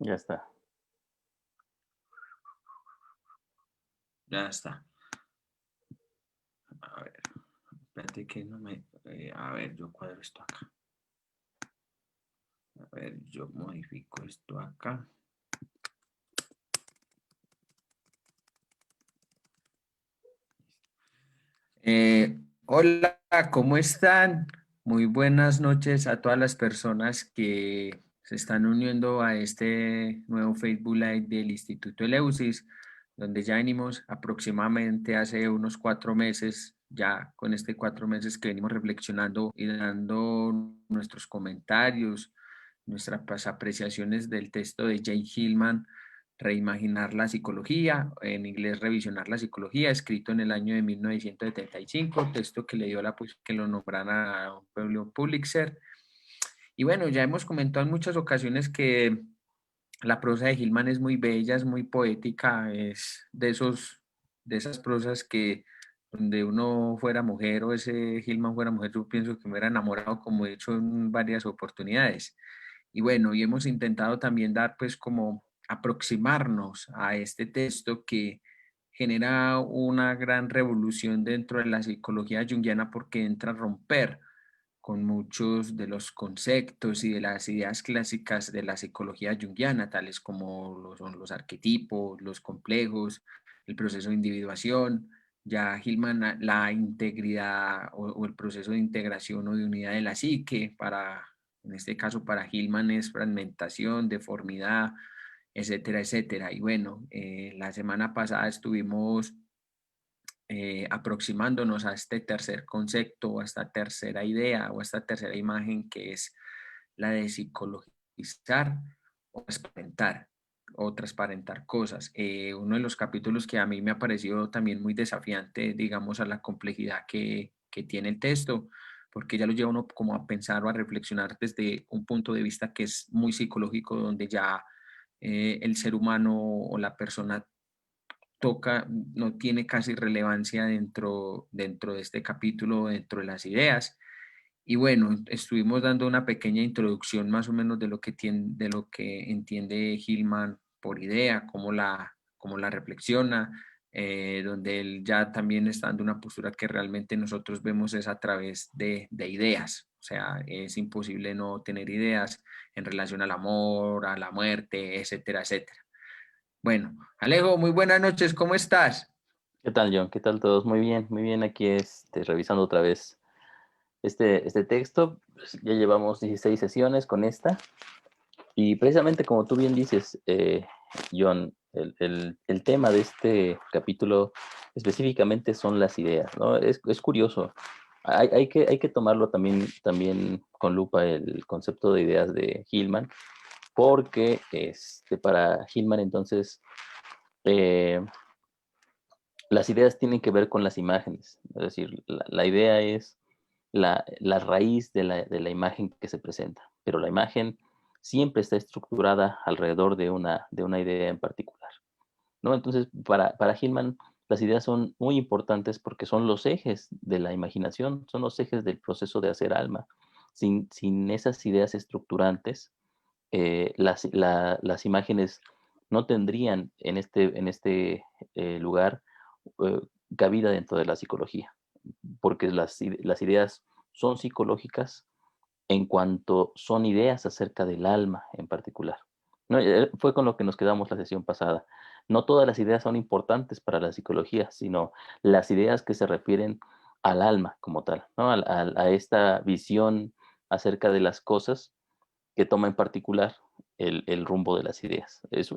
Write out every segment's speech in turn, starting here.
Ya está. Ya está. A ver, espérate que no me... a ver, yo cuadro esto acá. A ver, yo modifico esto acá. Hola, ¿cómo están? Muy buenas noches a todas las personas que se están uniendo a este nuevo Facebook Live del Instituto Eleusis, donde ya venimos aproximadamente hace unos 4 meses, ya con 4 meses que venimos reflexionando y dando nuestros comentarios, nuestras apreciaciones del texto de Jane Hillman, Reimaginar la psicología, en inglés Revisionar la psicología, escrito en el año de 1975, texto que le dio que lo nombrara a un premio Pulitzer. Y bueno, ya hemos comentado en muchas ocasiones que la prosa de Hillman es muy bella, es muy poética, es de esas prosas que donde uno fuera mujer o ese Hillman fuera mujer, yo pienso que me hubiera enamorado, como he hecho en varias oportunidades. Y bueno, y hemos intentado también dar pues como aproximarnos a este texto que genera una gran revolución dentro de la psicología junguiana porque entra a romper con muchos de los conceptos y de las ideas clásicas de la psicología junguiana, tales como son los arquetipos, los complejos, el proceso de individuación. Ya Hillman, la integridad o el proceso de integración o de unidad de la psique, en este caso para Hillman es fragmentación, deformidad, etcétera, etcétera. Y bueno, la semana pasada estuvimos aproximándonos a este tercer concepto, a esta tercera idea o a esta tercera imagen que es la de psicologizar o transparentar cosas. Uno de los capítulos que a mí me ha parecido también muy desafiante, digamos, a la complejidad que tiene el texto, porque ya lo lleva uno como a pensar o a reflexionar desde un punto de vista que es muy psicológico, donde ya el ser humano o la persona no tiene casi relevancia dentro de este capítulo, dentro de las ideas. Y bueno, estuvimos dando una pequeña introducción más o menos de lo que entiende Hillman por idea, cómo la reflexiona, donde él ya también está dando una postura que realmente nosotros vemos es a través de ideas. O sea, es imposible no tener ideas en relación al amor, a la muerte, etcétera, etcétera. Bueno, Alejo, muy buenas noches, ¿cómo estás? ¿Qué tal, John? ¿Qué tal todos? Muy bien aquí revisando otra vez este texto. Pues, ya llevamos 16 sesiones con esta. Y precisamente como tú bien dices, John, el tema de este capítulo específicamente son las ideas, ¿no? Es curioso. Hay que tomarlo también con lupa el concepto de ideas de Hillman, porque para Hillman entonces eh, las ideas tienen que ver con las imágenes, es decir, la idea es la raíz de la imagen que se presenta, pero la imagen siempre está estructurada alrededor de una idea en particular, ¿no? Entonces, para Hillman, las ideas son muy importantes porque son los ejes de la imaginación, son los ejes del proceso de hacer alma. Sin esas ideas estructurantes, las imágenes no tendrían en este lugar eh, cabida dentro de la psicología, porque las ideas son psicológicas en cuanto son ideas acerca del alma en particular. No, fue con lo que nos quedamos la sesión pasada. No todas las ideas son importantes para la psicología, sino las ideas que se refieren al alma como tal, ¿no? A esta visión acerca de las cosas que toma en particular el rumbo de las ideas. Es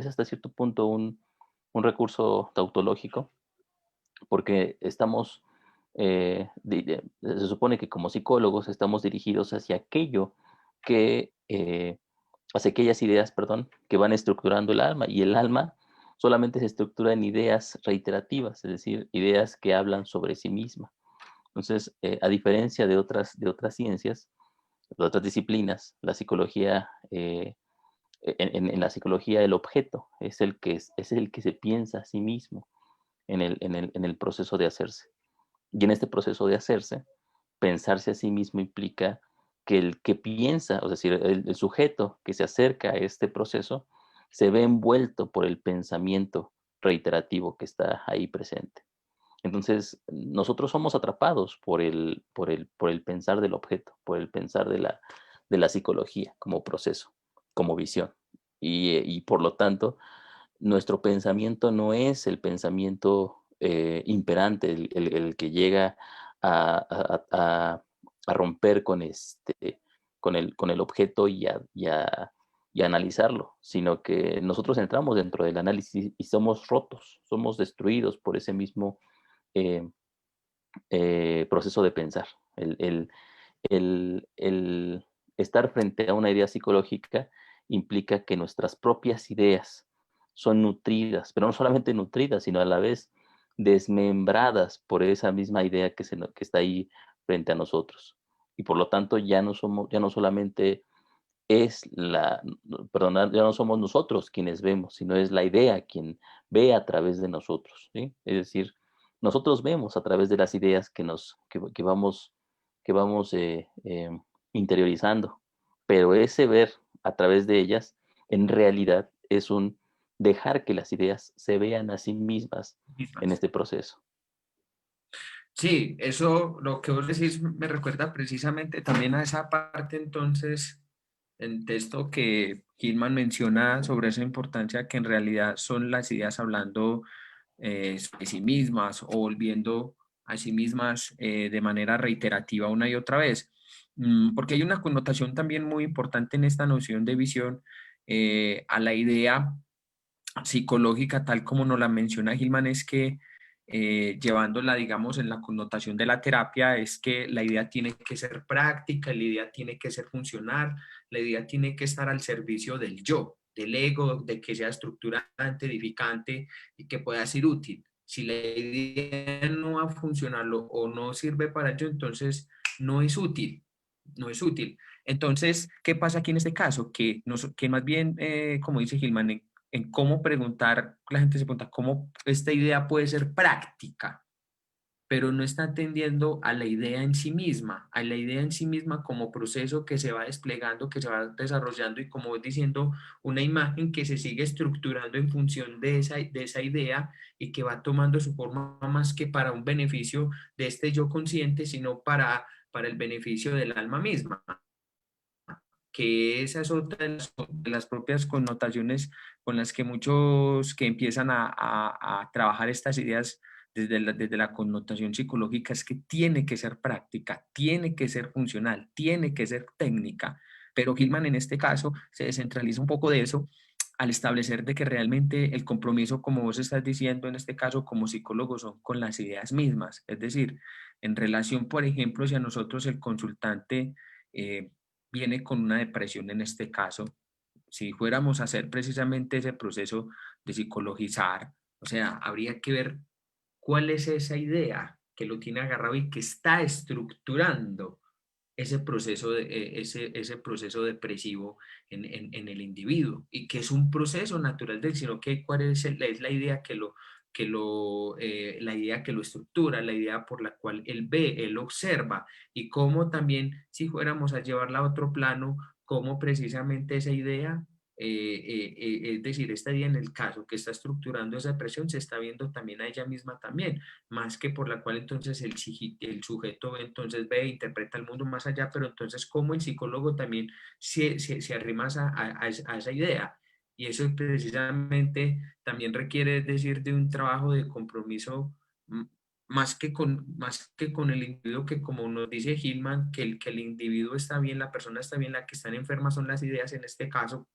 hasta cierto punto un recurso tautológico, porque se supone que como psicólogos estamos dirigidos hacia hacia aquellas ideas, perdón, que van estructurando el alma, y el alma solamente se estructura en ideas reiterativas, es decir, ideas que hablan sobre sí misma. Entonces, a diferencia de otras ciencias, de otras disciplinas, la psicología, en la psicología el objeto es el que se piensa a sí mismo en el proceso de hacerse. Y en este proceso de hacerse, pensarse a sí mismo implica que el que piensa, es decir, el sujeto que se acerca a este proceso, se ve envuelto por el pensamiento reiterativo que está ahí presente. Entonces, nosotros somos atrapados por el pensar del objeto, por el pensar de la psicología como proceso, como visión. Y por lo tanto, nuestro pensamiento no es el pensamiento imperante, el que llega a romper con el objeto y a analizarlo, sino que nosotros entramos dentro del análisis y somos rotos, somos destruidos por ese mismo eh, proceso de pensar. El estar frente a una idea psicológica implica que nuestras propias ideas son nutridas, pero no solamente nutridas, sino a la vez desmembradas por esa misma idea que está ahí frente a nosotros. Y por lo tanto ya no solamente ya no somos nosotros quienes vemos, sino es la idea quien ve a través de nosotros, ¿sí? Es decir, nosotros vemos a través de las ideas que vamos interiorizando, pero ese ver a través de ellas, en realidad, es un dejar que las ideas se vean a sí mismas en Mismas. este proceso. Sí, eso, lo que vos decís me recuerda precisamente también a esa parte entonces, el texto que Hillman menciona sobre esa importancia que en realidad son las ideas hablando de sí mismas o volviendo a sí mismas de manera reiterativa una y otra vez. Porque hay una connotación también muy importante en esta noción de visión a la idea psicológica, tal como nos la menciona Gilman, es que llevándola, digamos, en la connotación de la terapia, es que la idea tiene que ser práctica, la idea tiene que ser funcional, la idea tiene que estar al servicio del yo, del ego, de que sea estructurante, edificante y que pueda ser útil. Si la idea no va a funcionar o no sirve para ello, entonces no es útil, no es útil. Entonces, ¿qué pasa aquí en este caso? Que más bien, como dice Gilman, en cómo preguntar, la gente se pregunta cómo esta idea puede ser práctica, pero no está atendiendo a la idea en sí misma, a la idea en sí misma como proceso que se va desplegando, que se va desarrollando y como voy diciendo, una imagen que se sigue estructurando en función de esa idea y que va tomando su forma más que para un beneficio de este yo consciente, sino para el beneficio del alma misma, que esa es otra de las propias connotaciones con las que muchos que empiezan a trabajar estas ideas desde la connotación psicológica es que tiene que ser práctica, tiene que ser funcional, tiene que ser técnica. Pero Gilman en este caso se descentraliza un poco de eso al establecer de que realmente el compromiso, como vos estás diciendo en este caso como psicólogo, son con las ideas mismas. Es decir, en relación, por ejemplo, si a nosotros el consultante viene con una depresión en este caso, si fuéramos a hacer precisamente ese proceso de psicologizar, o sea, habría que ver cuál es esa idea que lo tiene agarrado y que está estructurando ese proceso depresivo en el individuo y que es un proceso natural del, sino que cuál es la idea la idea que lo estructura, la idea por la cual él ve, él observa y cómo también si fuéramos a llevarla a otro plano, cómo precisamente esa idea es decir, esta idea en el caso que está estructurando esa depresión se está viendo también a ella misma también, más que por la cual entonces el sujeto entonces ve e interpreta el mundo más allá, pero entonces como el psicólogo también se arrima a esa idea. Y eso precisamente también requiere, es decir, de un trabajo de compromiso más que con el individuo, que como nos dice Hillman, que el individuo está bien, la persona está bien, la que están enfermas son las ideas en este caso,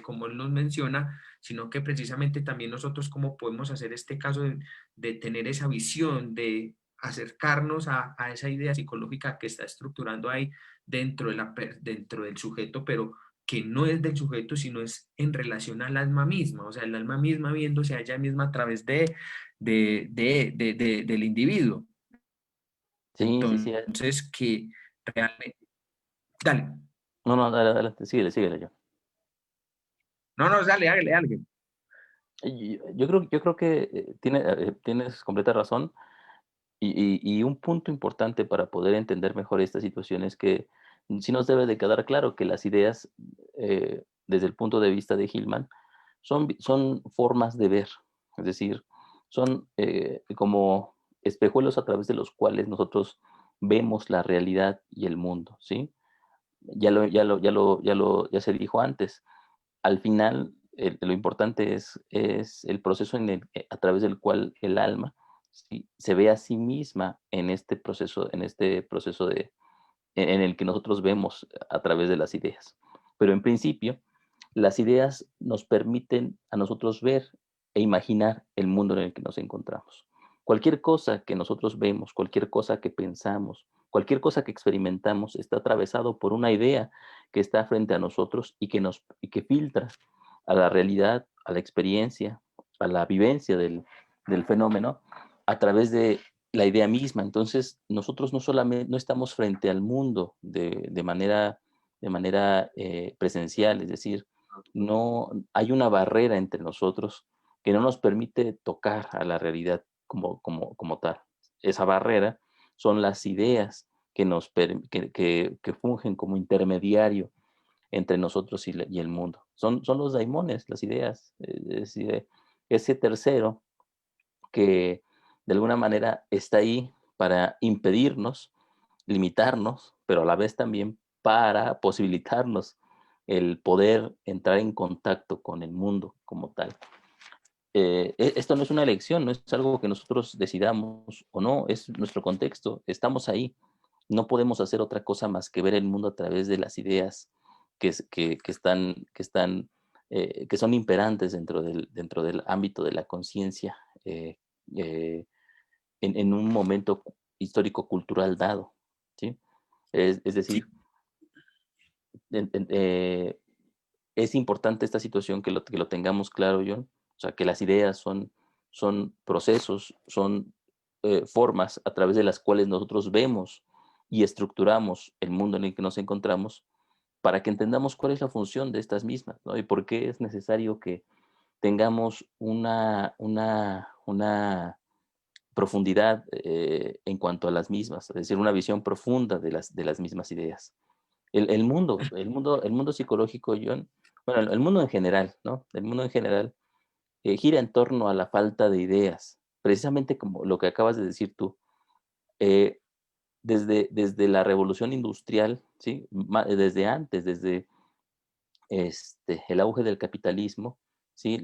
como él nos menciona, sino que precisamente también nosotros cómo podemos hacer este caso de tener esa visión, de acercarnos a esa idea psicológica que está estructurando ahí dentro del sujeto, pero que no es del sujeto, sino es en relación al alma misma, o sea, el alma misma viéndose a ella misma a través del individuo. Sí, sí, sí. Entonces, que realmente... Dale. No, no, adelante, síguele, síguele yo. No, no, dale, dale, dale. Yo creo que tienes completa razón. Y un punto importante para poder entender mejor esta situación es que sí nos debe de quedar claro que las ideas, desde el punto de vista de Hillman, son formas de ver, es decir, son como espejuelos a través de los cuales nosotros vemos la realidad y el mundo, ¿sí? Ya se dijo antes, al final lo importante es el proceso a través del cual el alma, ¿sí?, se ve a sí misma en este proceso en el que nosotros vemos a través de las ideas. Pero en principio, las ideas nos permiten a nosotros ver e imaginar el mundo en el que nos encontramos. Cualquier cosa que nosotros vemos, cualquier cosa que pensamos, cualquier cosa que experimentamos está atravesado por una idea que está frente a nosotros y que filtra a la realidad, a la experiencia, a la vivencia del fenómeno a través de la idea misma. Entonces, nosotros no solamente no estamos frente al mundo de manera presencial, es decir, no hay una barrera entre nosotros que no nos permite tocar a la realidad como tal. Esa barrera son las ideas que fungen como intermediario entre nosotros y el mundo. Son los daimones, las ideas, es decir, ese tercero que de alguna manera está ahí para impedirnos, limitarnos, pero a la vez también para posibilitarnos el poder entrar en contacto con el mundo como tal. Esto no es una elección, no es algo que nosotros decidamos o no, es nuestro contexto, estamos ahí. No podemos hacer otra cosa más que ver el mundo a través de las ideas que son imperantes dentro del ámbito de la conciencia, eh, en un momento histórico cultural dado, ¿sí? Es decir, Sí, en- en- eh, es importante esta situación que lo tengamos claro, John. O sea, que las ideas son procesos, son formas a través de las cuales nosotros vemos y estructuramos el mundo en el que nos encontramos para que entendamos cuál es la función de estas mismas, ¿no? Y por qué es necesario que tengamos una profundidad en cuanto a las mismas, es decir, una visión profunda de las mismas ideas. El mundo psicológico, John, bueno, el mundo en general, ¿no? El mundo en general gira en torno a la falta de ideas, precisamente como lo que acabas de decir tú. Eh, desde la revolución industrial, ¿sí? Desde antes, desde el auge del capitalismo, ¿sí?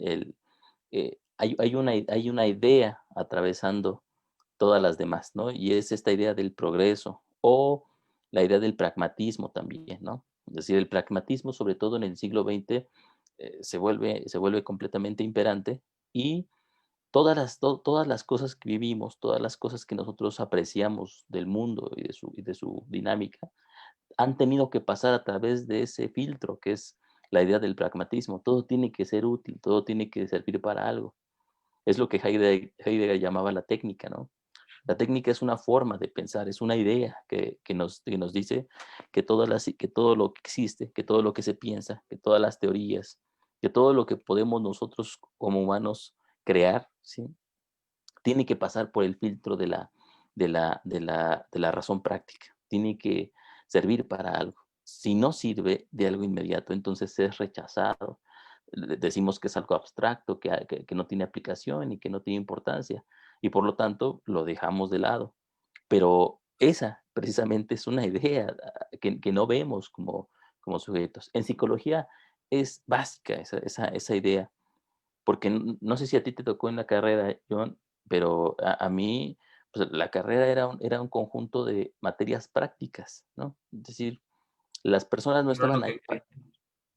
Hay una idea atravesando todas las demás, ¿no? Y es esta idea del progreso o la idea del pragmatismo también, ¿no? Es decir, el pragmatismo, sobre todo en el siglo XX, se vuelve completamente imperante y todas las cosas que vivimos, todas las cosas que nosotros apreciamos del mundo y de su dinámica, han tenido que pasar a través de ese filtro que es la idea del pragmatismo. Todo tiene que ser útil, todo tiene que servir para algo. Es lo que Heidegger llamaba la técnica, ¿no? La técnica es una forma de pensar, es una idea que nos dice que todo lo que existe, que todo lo que se piensa, que todas las teorías, que todo lo que podemos nosotros como humanos crear, ¿sí?, tiene que pasar por el filtro de la razón práctica, tiene que servir para algo. Si no sirve de algo inmediato, entonces es rechazado. Decimos que es algo abstracto, que no tiene aplicación y que no tiene importancia, y por lo tanto lo dejamos de lado. Pero esa precisamente es una idea que no vemos como sujetos. En psicología es básica esa idea, porque no sé si a ti te tocó en la carrera, John, pero a mí, pues, la carrera era un conjunto de materias prácticas, ¿no? Es decir, las personas no eso es estaban lo ahí que para...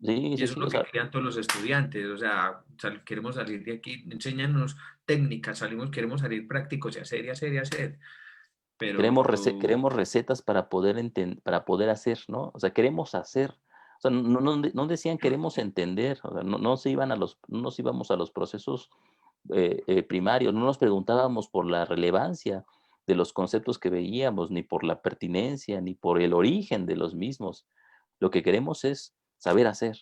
Sí, Y sí, eso es sí, o lo que sea, querían todos los estudiantes, o sea, queremos salir de aquí, enséñanos técnicas, salimos, queremos salir prácticos y hacer y hacer y hacer, pero queremos recetas para para poder hacer, ¿no? O sea, queremos hacer. O sea, no decían queremos entender, o sea, no nos íbamos a los procesos primarios, no nos preguntábamos por la relevancia de los conceptos que veíamos, ni por la pertinencia, ni por el origen de los mismos. Lo que queremos es saber hacer.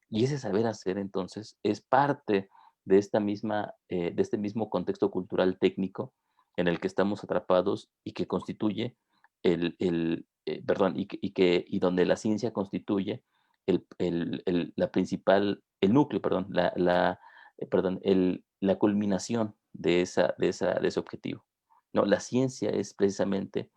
Y ese saber hacer, entonces, es parte de este mismo contexto cultural técnico en el que estamos atrapados y que constituye y donde la ciencia constituye el núcleo, perdón, la culminación de ese objetivo. ¿No? La ciencia es precisamente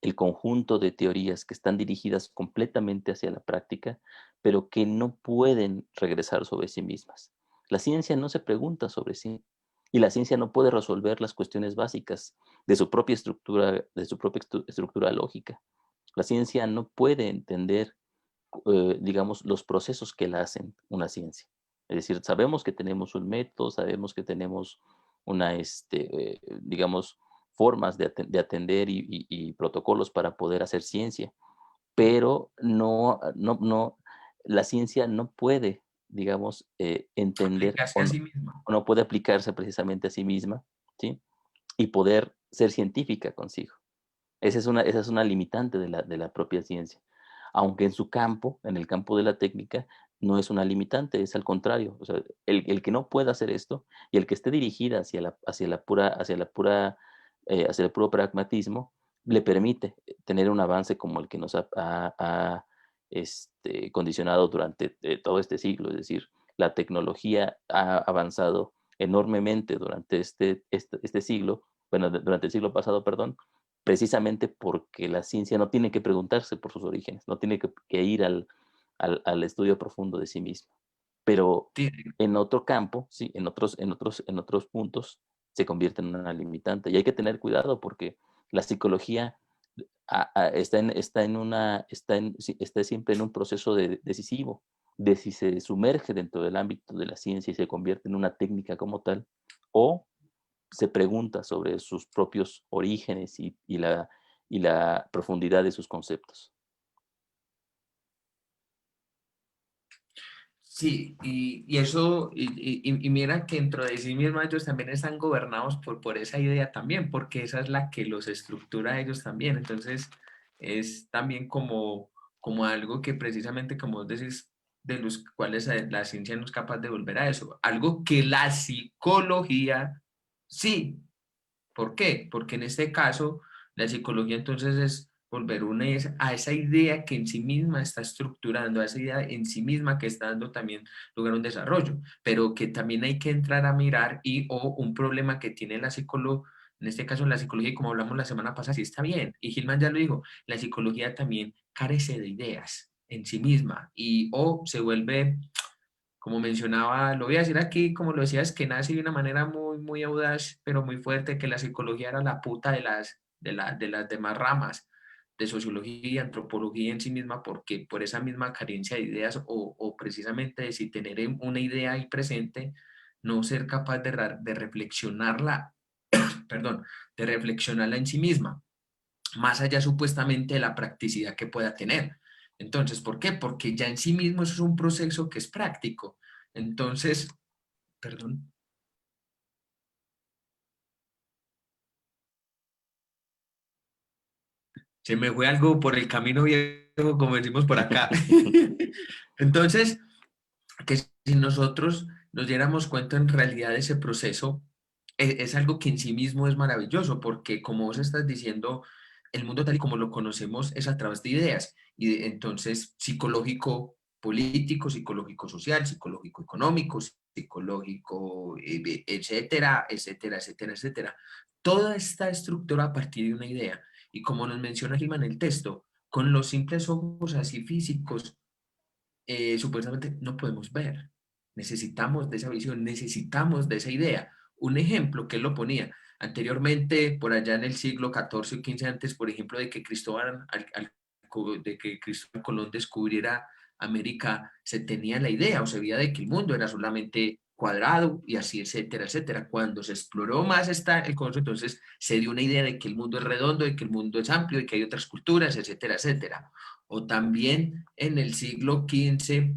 el conjunto de teorías que están dirigidas completamente hacia la práctica, pero que no pueden regresar sobre sí mismas. La ciencia no se pregunta sobre sí y la ciencia no puede resolver las cuestiones básicas de su propia estructura, estructura lógica. La ciencia no puede entender, digamos, los procesos que la hacen una ciencia. Es decir, sabemos que tenemos un método, sabemos que tenemos digamos, formas de atender y protocolos para poder hacer ciencia, pero la ciencia no puede, digamos, entender Aplicarse a sí misma. o no puede aplicarse precisamente a sí misma, ¿sí? Y poder ser científica consigo. Esa es una limitante de la propia ciencia. Aunque en su campo, en el campo de la técnica, no es una limitante, es al contrario. O sea, el que no pueda hacer esto y el que esté dirigida hacia el puro pragmatismo, le permite tener un avance como el que nos ha condicionado durante todo este siglo. Es decir, la tecnología ha avanzado enormemente durante este siglo, bueno, durante el siglo pasado, perdón, precisamente porque la ciencia no tiene que preguntarse por sus orígenes, no tiene que ir al estudio profundo de sí misma. Pero Sí, en otro campo, sí, en otros puntos, se convierte en una limitante. Y hay que tener cuidado porque la psicología está siempre en un proceso decisivo, de si se sumerge dentro del ámbito de la ciencia y se convierte en una técnica como tal, o se pregunta sobre sus propios orígenes y la profundidad de sus conceptos. sí, y eso, y mira que dentro de sí mismos ellos también están gobernados por esa idea también, porque esa es la que los estructura a ellos también. Entonces, es también como algo que precisamente, como vos decís, de los cuales la ciencia no es capaz de volver a eso. Algo que la psicología sí. ¿Por qué? Porque en este caso, la psicología entonces es volver a esa idea que en sí misma está estructurando, a esa idea en sí misma que está dando también lugar a un desarrollo, pero que también hay que entrar a mirar o un problema que tiene la psicología, en este caso la psicología, y como hablamos la semana pasada, sí está bien, y Gilman ya lo dijo, la psicología también carece de ideas en sí misma o se vuelve como mencionaba, lo voy a decir aquí, como lo decía, es que nace de una manera muy, muy audaz, pero muy fuerte, que la psicología era la puta de las demás ramas de sociología y antropología en sí misma, porque por esa misma carencia de ideas o precisamente de si tener una idea ahí presente, no ser capaz de reflexionarla, perdón, de reflexionarla en sí misma más allá supuestamente de la practicidad que pueda tener. Entonces, ¿por qué? Porque ya en sí mismo eso es un proceso que es práctico. Entonces, perdón, se me fue algo por el camino viejo, como decimos por acá. Entonces, que si nosotros nos diéramos cuenta en realidad ese proceso es algo que en sí mismo es maravilloso, porque como vos estás diciendo, el mundo tal y como lo conocemos es a través de ideas, entonces psicológico político, psicológico social, psicológico económico, psicológico, etcétera, etcétera, etcétera, etcétera. Toda está estructura a partir de una idea. Y como nos menciona Gilman en el texto, con los simples ojos así físicos, supuestamente no podemos ver. Necesitamos de esa visión, necesitamos de esa idea. Un ejemplo que él lo ponía anteriormente, por allá en el siglo XIV o XV antes, por ejemplo, de que Cristóbal Colón descubriera América, se tenía la idea o se veía de que el mundo era solamente cuadrado y así, etcétera, etcétera. Cuando se exploró más el concepto, entonces se dio una idea de que el mundo es redondo, de que el mundo es amplio, de que hay otras culturas, etcétera, etcétera. O también en el siglo XV,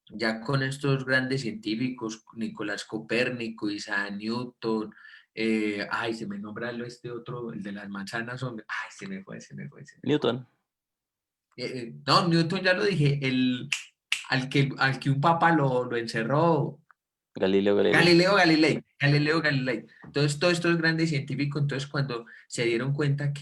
ya con estos grandes científicos, Nicolás Copérnico, Isaac Newton, ay, se me nombra este otro, el de las manzanas, hombre, ay, se me fue. Newton, No, Newton ya lo dije, al que un papa lo encerró, Galileo Galilei. Galileo Galilei. Entonces, todos estos grandes científicos, entonces cuando se dieron cuenta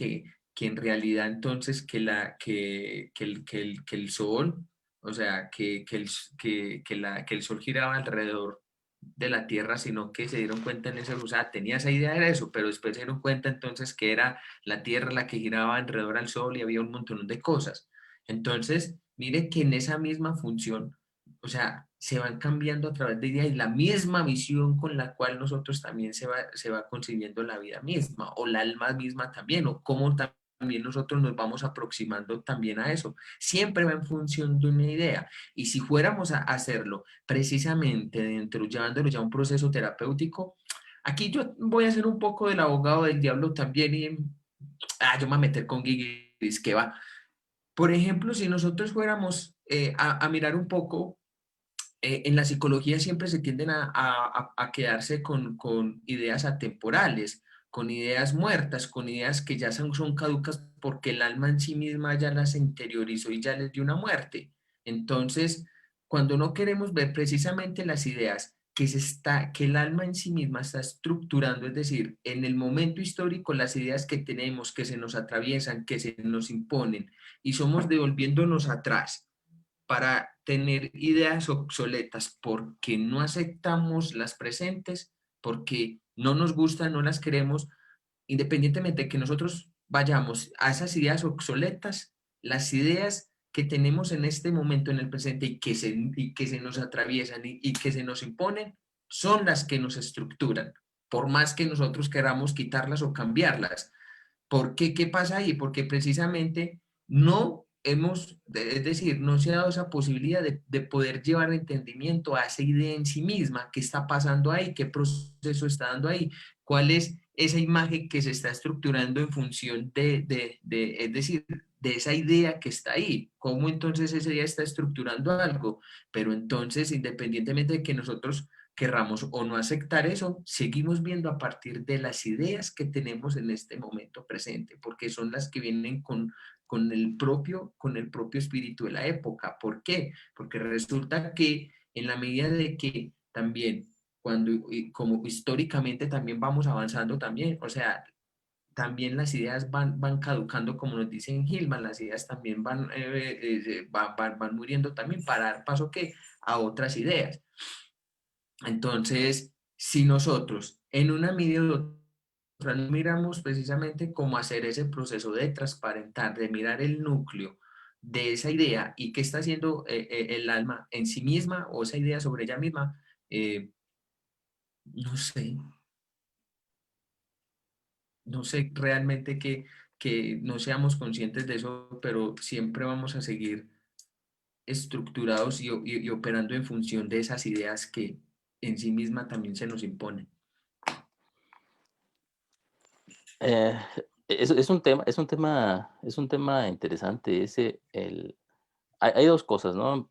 que en realidad entonces que el sol, o sea, que el sol giraba alrededor de la Tierra, sino que se dieron cuenta en ese, o sea, tenía esa idea de eso, pero después se dieron cuenta entonces que era la Tierra la que giraba alrededor del sol y había un montón de cosas. Entonces, mire que en esa misma función, o sea, se van cambiando a través de ideas y la misma visión con la cual nosotros también se va concibiendo la vida misma o la alma misma también, o cómo también nosotros nos vamos aproximando también a eso. Siempre va en función de una idea. Y si fuéramos a hacerlo precisamente dentro, llevándolo ya a un proceso terapéutico, aquí yo voy a ser un poco del abogado del diablo también y yo me voy a meter con Guiguis, que va. Por ejemplo, si nosotros fuéramos a mirar un poco en la psicología siempre se tienden a quedarse con ideas atemporales, con ideas muertas, con ideas que ya son caducas porque el alma en sí misma ya las interiorizó y ya les dio una muerte. Entonces, cuando no queremos ver precisamente las ideas que el alma en sí misma está estructurando, es decir, en el momento histórico, las ideas que tenemos, que se nos atraviesan, que se nos imponen, y somos devolviéndonos atrás para tener ideas obsoletas porque no aceptamos las presentes, porque no nos gustan, no las queremos, independientemente de que nosotros vayamos a esas ideas obsoletas, las ideas que tenemos en este momento, en el presente, y que se nos atraviesan y que se nos imponen, son las que nos estructuran, por más que nosotros queramos quitarlas o cambiarlas. ¿Por qué? ¿Qué pasa ahí? Porque precisamente no hemos, es decir, no se ha dado esa posibilidad de poder llevar entendimiento a esa idea en sí misma, qué está pasando ahí, qué proceso está dando ahí, cuál es esa imagen que se está estructurando en función es decir, de esa idea que está ahí, cómo entonces esa idea está estructurando algo, pero entonces independientemente de que nosotros querramos o no aceptar eso, seguimos viendo a partir de las ideas que tenemos en este momento presente, porque son las que vienen con el propio espíritu de la época. ¿Por qué? Porque resulta que en la medida de que también, como históricamente también vamos avanzando también, o sea, también las ideas van caducando, como nos dicen Gilman, las ideas también van muriendo también para dar paso ¿qué? A otras ideas. Entonces, si nosotros en una medida u otra no miramos precisamente cómo hacer ese proceso de transparentar, de mirar el núcleo de esa idea y qué está haciendo el alma en sí misma o esa idea sobre ella misma, no sé, no sé realmente que no seamos conscientes de eso, pero siempre vamos a seguir estructurados y operando en función de esas ideas que en sí misma también se nos imponen. Eh, es un tema interesante. Hay dos cosas, ¿no?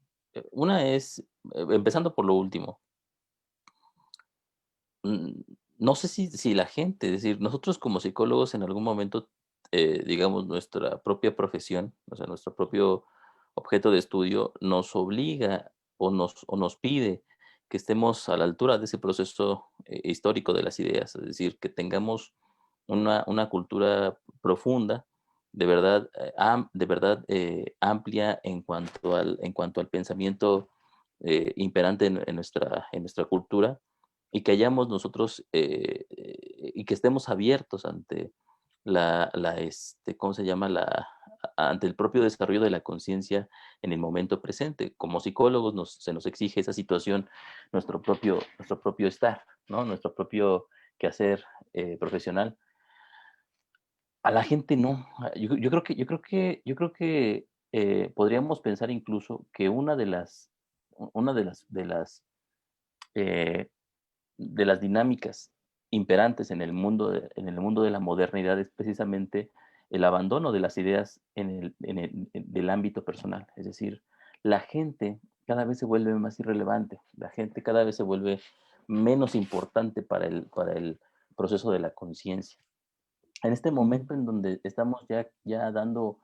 Una es, empezando por lo último, mm, no sé si la gente, es decir, nosotros como psicólogos en algún momento, digamos, nuestra propia profesión, o sea, nuestro propio objeto de estudio nos obliga o nos pide que estemos a la altura de ese proceso histórico de las ideas, es decir, que tengamos una cultura profunda, de verdad amplia en cuanto al pensamiento imperante en nuestra cultura y que hayamos nosotros y que estemos abiertos ante ¿cómo se llama? Ante el propio desarrollo de la conciencia en el momento presente. Como psicólogos se nos exige esa situación, nuestro propio estar, ¿no? Nuestro propio quehacer profesional. A la gente no. Yo creo que podríamos pensar incluso que una eh, de las dinámicas imperantes en el mundo de la modernidad es precisamente el abandono de las ideas del ámbito personal. Es decir, la gente cada vez se vuelve más irrelevante, la gente cada vez se vuelve menos importante para el proceso de la conciencia. En este momento en donde estamos ya dando,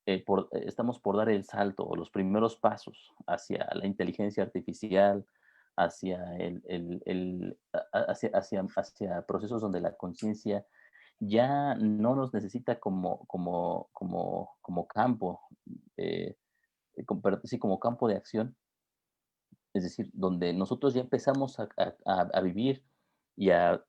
estamos por dar el salto o los primeros pasos hacia la inteligencia artificial, hacia hacia procesos donde la conciencia ya no nos necesita como campo, eh, sí, como campo de acción, es decir, donde nosotros ya empezamos a vivir y a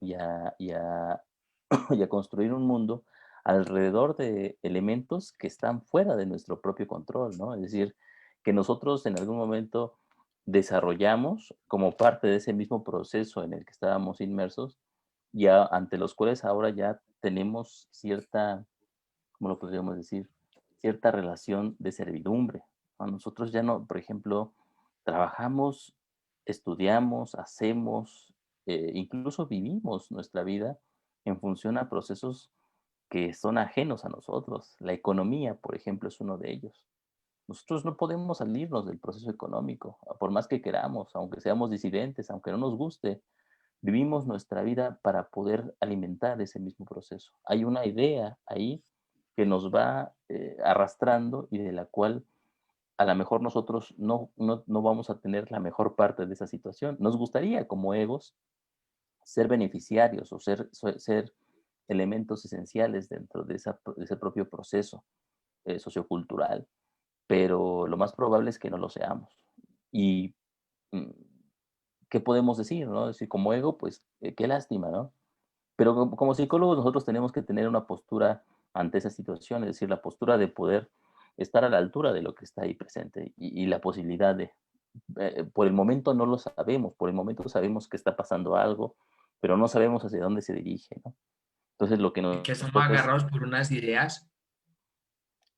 y a construir un mundo alrededor de elementos que están fuera de nuestro propio control, ¿no? Es decir, que nosotros en algún momento desarrollamos como parte de ese mismo proceso en el que estábamos inmersos, ya ante los cuales ahora ya tenemos cierta, ¿cómo lo podríamos decir? Cierta relación de servidumbre, ¿no? Nosotros ya no, por ejemplo, trabajamos, estudiamos, hacemos, incluso vivimos nuestra vida en función a procesos que son ajenos a nosotros. La economía, por ejemplo, es uno de ellos. Nosotros no podemos salirnos del proceso económico, por más que queramos, aunque seamos disidentes, aunque no nos guste, vivimos nuestra vida para poder alimentar ese mismo proceso. Hay una idea ahí que nos va arrastrando y de la cual a lo mejor nosotros no vamos a tener la mejor parte de esa situación. Nos gustaría como egos ser beneficiarios o ser elementos esenciales dentro de ese propio proceso sociocultural, pero lo más probable es que no lo seamos. Y mm, ¿qué podemos decir, no? Es decir, como ego, pues qué lástima, ¿no? Pero como psicólogos nosotros tenemos que tener una postura ante esa situación, es decir, la postura de poder estar a la altura de lo que está ahí presente y la posibilidad de, por el momento no lo sabemos, por el momento sabemos que está pasando algo, pero no sabemos hacia dónde se dirige, ¿no? Entonces lo que Que nos estamos toca es, agarrados por unas ideas.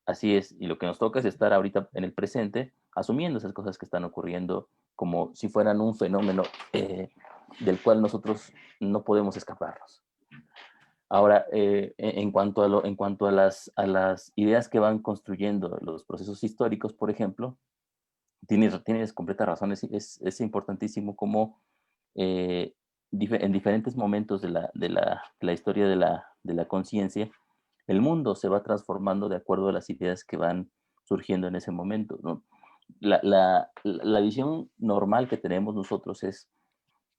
así es, y lo que nos toca es estar ahorita en el presente, asumiendo esas cosas que están ocurriendo como si fueran un fenómeno del cual nosotros no podemos escaparnos. Ahora, en cuanto a las ideas que van construyendo los procesos históricos, por ejemplo, tienes completa razón, es importantísimo cómo eh, en diferentes momentos de la historia de la conciencia, el mundo se va transformando de acuerdo a las ideas que van surgiendo en ese momento, ¿no? La visión normal que tenemos nosotros es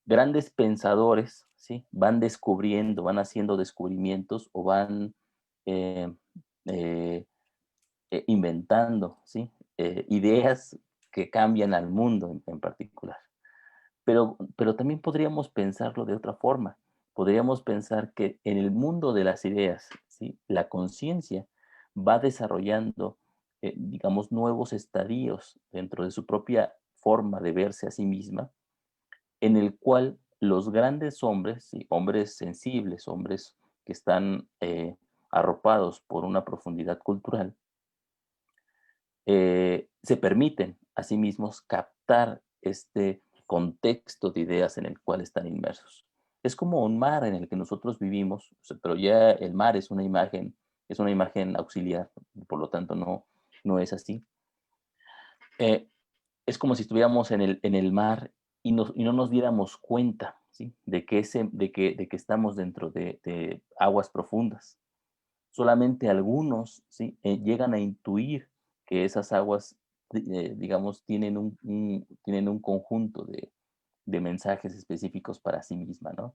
grandes pensadores, ¿sí? Van descubriendo, van haciendo descubrimientos o van eh, eh, inventando, ¿sí? Ideas que cambian al mundo en particular. Pero también podríamos pensarlo de otra forma. Podríamos pensar que en el mundo de las ideas, ¿sí? La conciencia va desarrollando, digamos, nuevos estadios dentro de su propia forma de verse a sí misma, en el cual los grandes hombres, ¿sí? Hombres sensibles, hombres que están arropados por una profundidad cultural, se permiten a sí mismos captar este contexto de ideas en el cual están inmersos. Es como un mar en el que nosotros vivimos, pero ya el mar es una imagen auxiliar, por lo tanto no es así. Eh, es como si estuviéramos en el mar y no nos diéramos cuenta, ¿sí? De que estamos dentro de aguas profundas. Solamente algunos, ¿sí? Llegan a intuir que esas aguas, digamos, tienen un conjunto de mensajes específicos para sí misma, ¿no?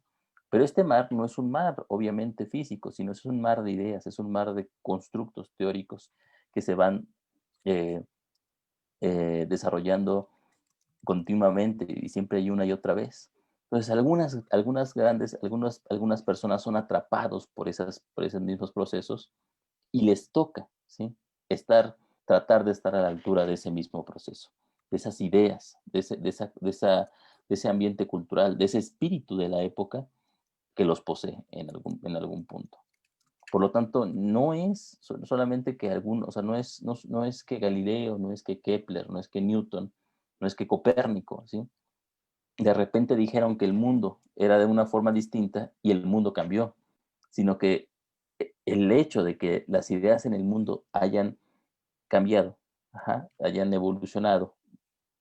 Pero este mar no es un mar, obviamente, físico, sino es un mar de ideas, es un mar de constructos teóricos que se van eh, desarrollando continuamente y siempre hay una y otra vez. Entonces, algunas personas son atrapados por esos mismos procesos y les toca, ¿sí? Tratar de estar a la altura de ese mismo proceso, de esas ideas, de ese ambiente cultural, de ese espíritu de la época que los posee en algún punto. Por lo tanto, no es solamente que o sea, no es que Galileo, no es que Kepler, no es que Newton, no es que Copérnico, ¿sí? De repente dijeron que el mundo era de una forma distinta y el mundo cambió, sino que el hecho de que las ideas en el mundo hayan cambiado, ajá, hayan evolucionado,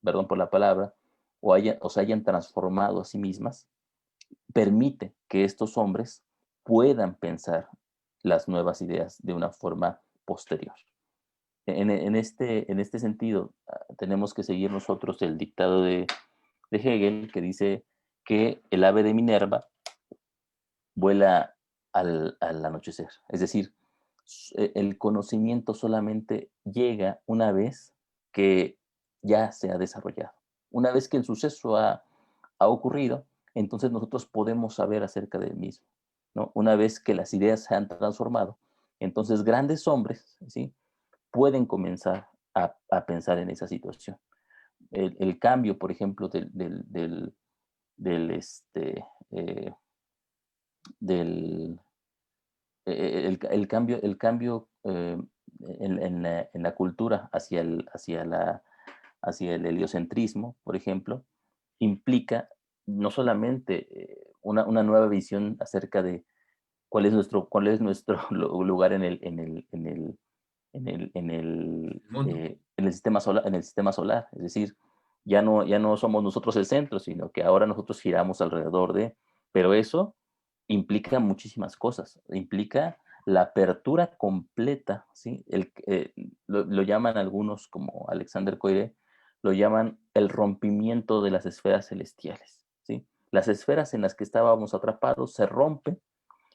perdón por la palabra, o se hayan transformado a sí mismas, permite que estos hombres puedan pensar las nuevas ideas de una forma posterior. En este sentido, tenemos que seguir nosotros el dictado de Hegel, que dice que el ave de Minerva vuela al anochecer. Es decir, el conocimiento solamente llega una vez que ya se ha desarrollado. Una vez que el suceso ha ocurrido, entonces nosotros podemos saber acerca del mismo, ¿no? Una vez que las ideas se han transformado, entonces grandes hombres, ¿sí? Pueden comenzar a pensar en esa situación. El cambio, por ejemplo, del, este, eh, del el cambio en la cultura hacia el heliocentrismo, por ejemplo, implica no solamente una nueva visión acerca de cuál es nuestro lugar El mundo. en el sistema solar. Es decir, ya no somos nosotros el centro, sino que ahora nosotros giramos alrededor de, pero eso implica muchísimas cosas, implica la apertura completa, ¿sí? Lo llaman algunos, como Alexander Coire, lo llaman el rompimiento de las esferas celestiales, ¿sí? Las esferas en las que estábamos atrapados se rompen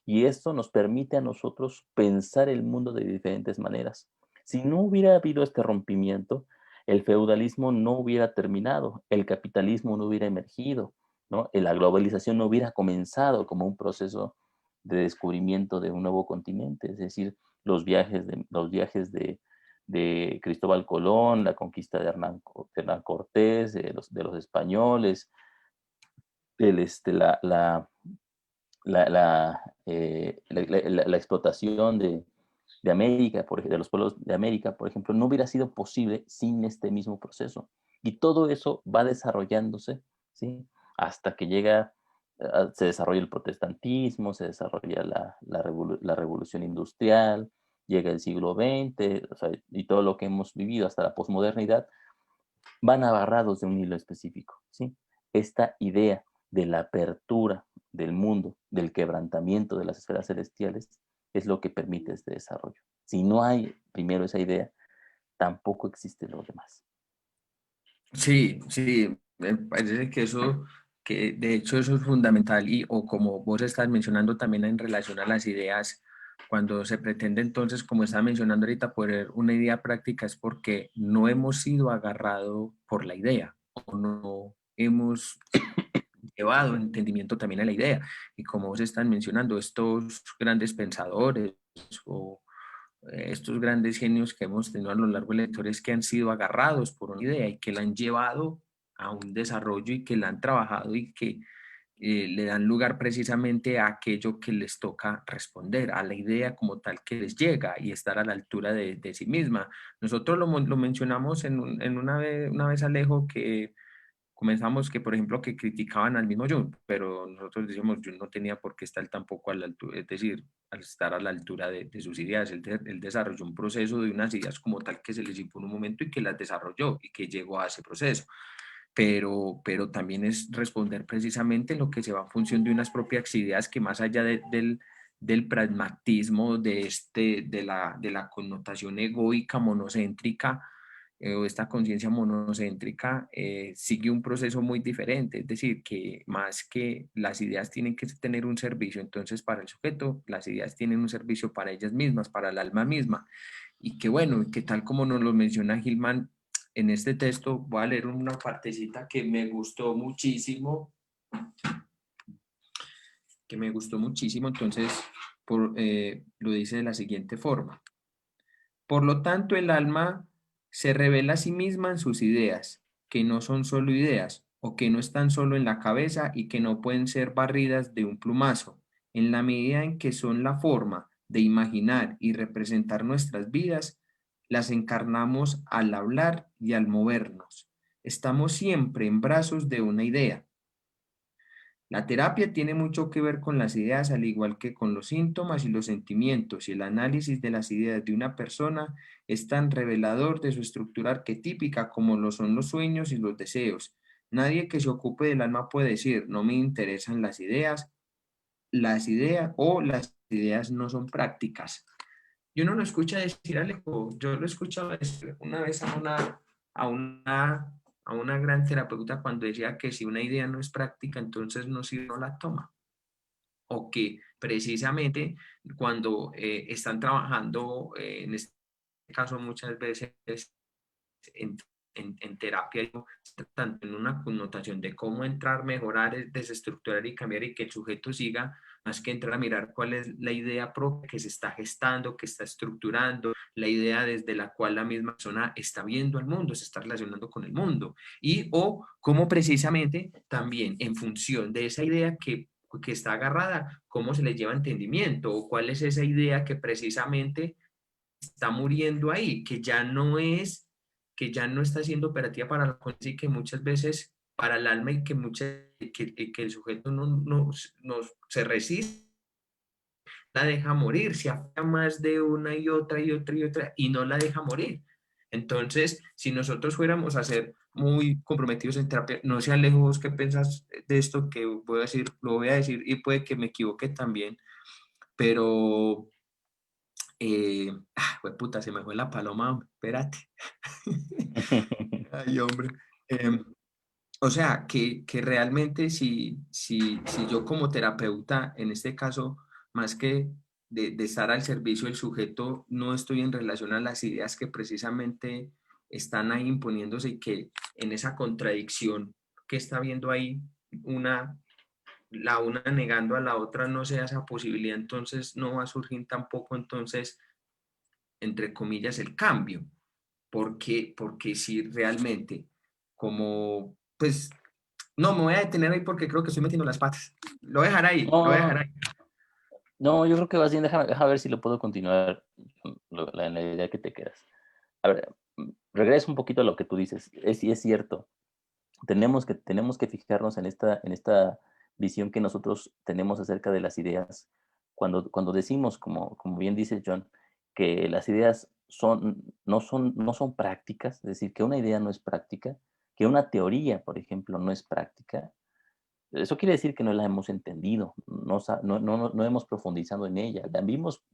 y esto nos permite a nosotros pensar el mundo de diferentes maneras. Si no hubiera habido este rompimiento, el feudalismo no hubiera terminado, el capitalismo no hubiera emergido, ¿no? La globalización no hubiera comenzado como un proceso de descubrimiento de un nuevo continente, es decir, los viajes de Cristóbal Colón, la conquista de Hernán Cortés, de los españoles, el, este, la explotación de América, de los pueblos de América, por ejemplo, no hubiera sido posible sin este mismo proceso. Y todo eso va desarrollándose, ¿sí? Hasta que llega, se desarrolla el protestantismo, se desarrolla la revolución industrial, llega el siglo XX, o sea, y todo lo que hemos vivido hasta la posmodernidad, van agarrados de un hilo específico, ¿sí? Esta idea de la apertura del mundo, del quebrantamiento de las esferas celestiales, es lo que permite este desarrollo. Si no hay primero esa idea, tampoco existe lo demás. Sí, sí, me parece que eso, que de hecho eso es fundamental y o como vos estás mencionando también en relación a las ideas, cuando se pretende entonces, como estaba mencionando ahorita, poner una idea práctica es porque no hemos sido agarrados por la idea o no hemos llevado entendimiento también a la idea. Y como vos están mencionando, estos grandes pensadores o estos grandes genios que hemos tenido a lo largo de la historia es que han sido agarrados por una idea y que la han llevado a un desarrollo y que la han trabajado y que le dan lugar precisamente a aquello que les toca responder, a la idea como tal que les llega y estar a la altura de sí misma. Nosotros lo mencionamos en una vez Alejo, que comenzamos que, por ejemplo, que criticaban al mismo Jung, pero nosotros decíamos, Jung no tenía por qué estar tampoco a la altura, es decir, al estar a la altura de sus ideas. Él desarrolló un proceso de unas ideas como tal que se les impuso en un momento y que las desarrolló y que llegó a ese proceso. Pero también es responder precisamente lo que se va en función de unas propias ideas que más allá del pragmatismo, de la connotación egoica, monocéntrica, o esta conciencia monocéntrica, sigue un proceso muy diferente, es decir, que más que las ideas tienen que tener un servicio, entonces para el sujeto, las ideas tienen un servicio para ellas mismas, para el alma misma, y que bueno, que tal como nos lo menciona Gilman en este texto, voy a leer una partecita que me gustó muchísimo, entonces lo dice de la siguiente forma. Por lo tanto, el alma se revela a sí misma en sus ideas, que no son solo ideas, o que no están solo en la cabeza y que no pueden ser barridas de un plumazo, en la medida en que son la forma de imaginar y representar nuestras vidas, las encarnamos al hablar y al movernos. Estamos siempre en brazos de una idea. La terapia tiene mucho que ver con las ideas, al igual que con los síntomas y los sentimientos, y el análisis de las ideas de una persona es tan revelador de su estructura arquetípica como lo son los sueños y los deseos. Nadie que se ocupe del alma puede decir, no me interesan las ideas no son prácticas. Y uno lo escucha decir, Alejo, yo lo escuchaba decir una vez a una, a una gran terapeuta cuando decía que si una idea no es práctica, entonces no, si no la toma. o que precisamente cuando están trabajando, en este caso muchas veces en, en terapia, tanto en una connotación de cómo entrar, mejorar, desestructurar y cambiar y que el sujeto siga, más que entrar a mirar cuál es la idea propia que se está gestando, que está estructurando, la idea desde la cual la misma persona está viendo al mundo, se está relacionando con el mundo, y o cómo precisamente también en función de esa idea que está agarrada, cómo se le lleva entendimiento o cuál es esa idea que precisamente está muriendo ahí, que ya no está siendo operativa para la conciencia y que muchas veces para el alma y que el sujeto no se resiste, la deja morir, se afea más de una y otra y otra y otra y no la deja morir. Entonces, si nosotros fuéramos a ser muy comprometidos en terapia, no sean lejos, ¿qué piensas de esto que voy a decir? Lo voy a decir y puede que me equivoque también, pero puta, se me fue la paloma, hombre, espérate. Ay, hombre. Em, o sea, que realmente si yo como terapeuta, en este caso, más que de estar al servicio del sujeto, no estoy en relación a las ideas que precisamente están ahí imponiéndose y que en esa contradicción que está viendo ahí, una, la una negando a la otra no sea esa posibilidad, entonces no va a surgir tampoco entonces, entre comillas, el cambio. Porque si realmente, como, pues, no, me voy a detener ahí porque creo que estoy metiendo las patas. Lo voy a dejar ahí, lo voy a dejar No, ahí. no, yo creo que vas bien, deja ver si lo puedo continuar en la idea que te quedas. A ver, regreso un poquito a lo que tú dices. Sí es cierto. Tenemos que fijarnos en esta visión que nosotros tenemos acerca de las ideas. Cuando decimos, como bien dice John, que las ideas no son prácticas, es decir, que una idea no es práctica, que una teoría, por ejemplo, no es práctica, eso quiere decir que no la hemos entendido, no hemos profundizado en ella, la vimos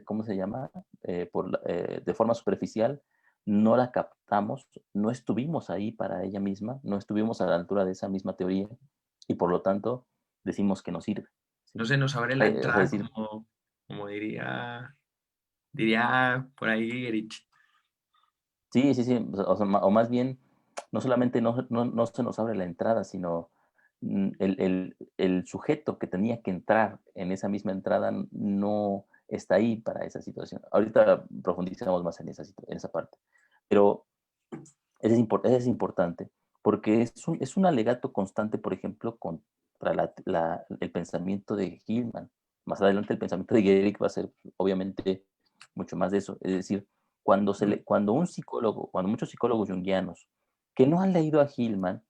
¿cómo se llama? De forma superficial, no la captamos, no estuvimos ahí para ella misma, no estuvimos a la altura de esa misma teoría y por lo tanto decimos que no sirve. No ¿Sí? se nos abre la O sea, entrada decir, como diría por ahí Erich. sí, sí, sí, o más bien, no solamente no se nos abre la entrada, sino el sujeto que tenía que entrar en esa misma entrada no está ahí para esa situación. Ahorita profundizamos más en en esa parte. Pero eso es importante porque es un alegato constante, por ejemplo, contra el pensamiento de Hillman. Más adelante el pensamiento de Gehrig va a ser obviamente mucho más de eso. Es decir, cuando muchos psicólogos junguianos que no han leído a Hillman,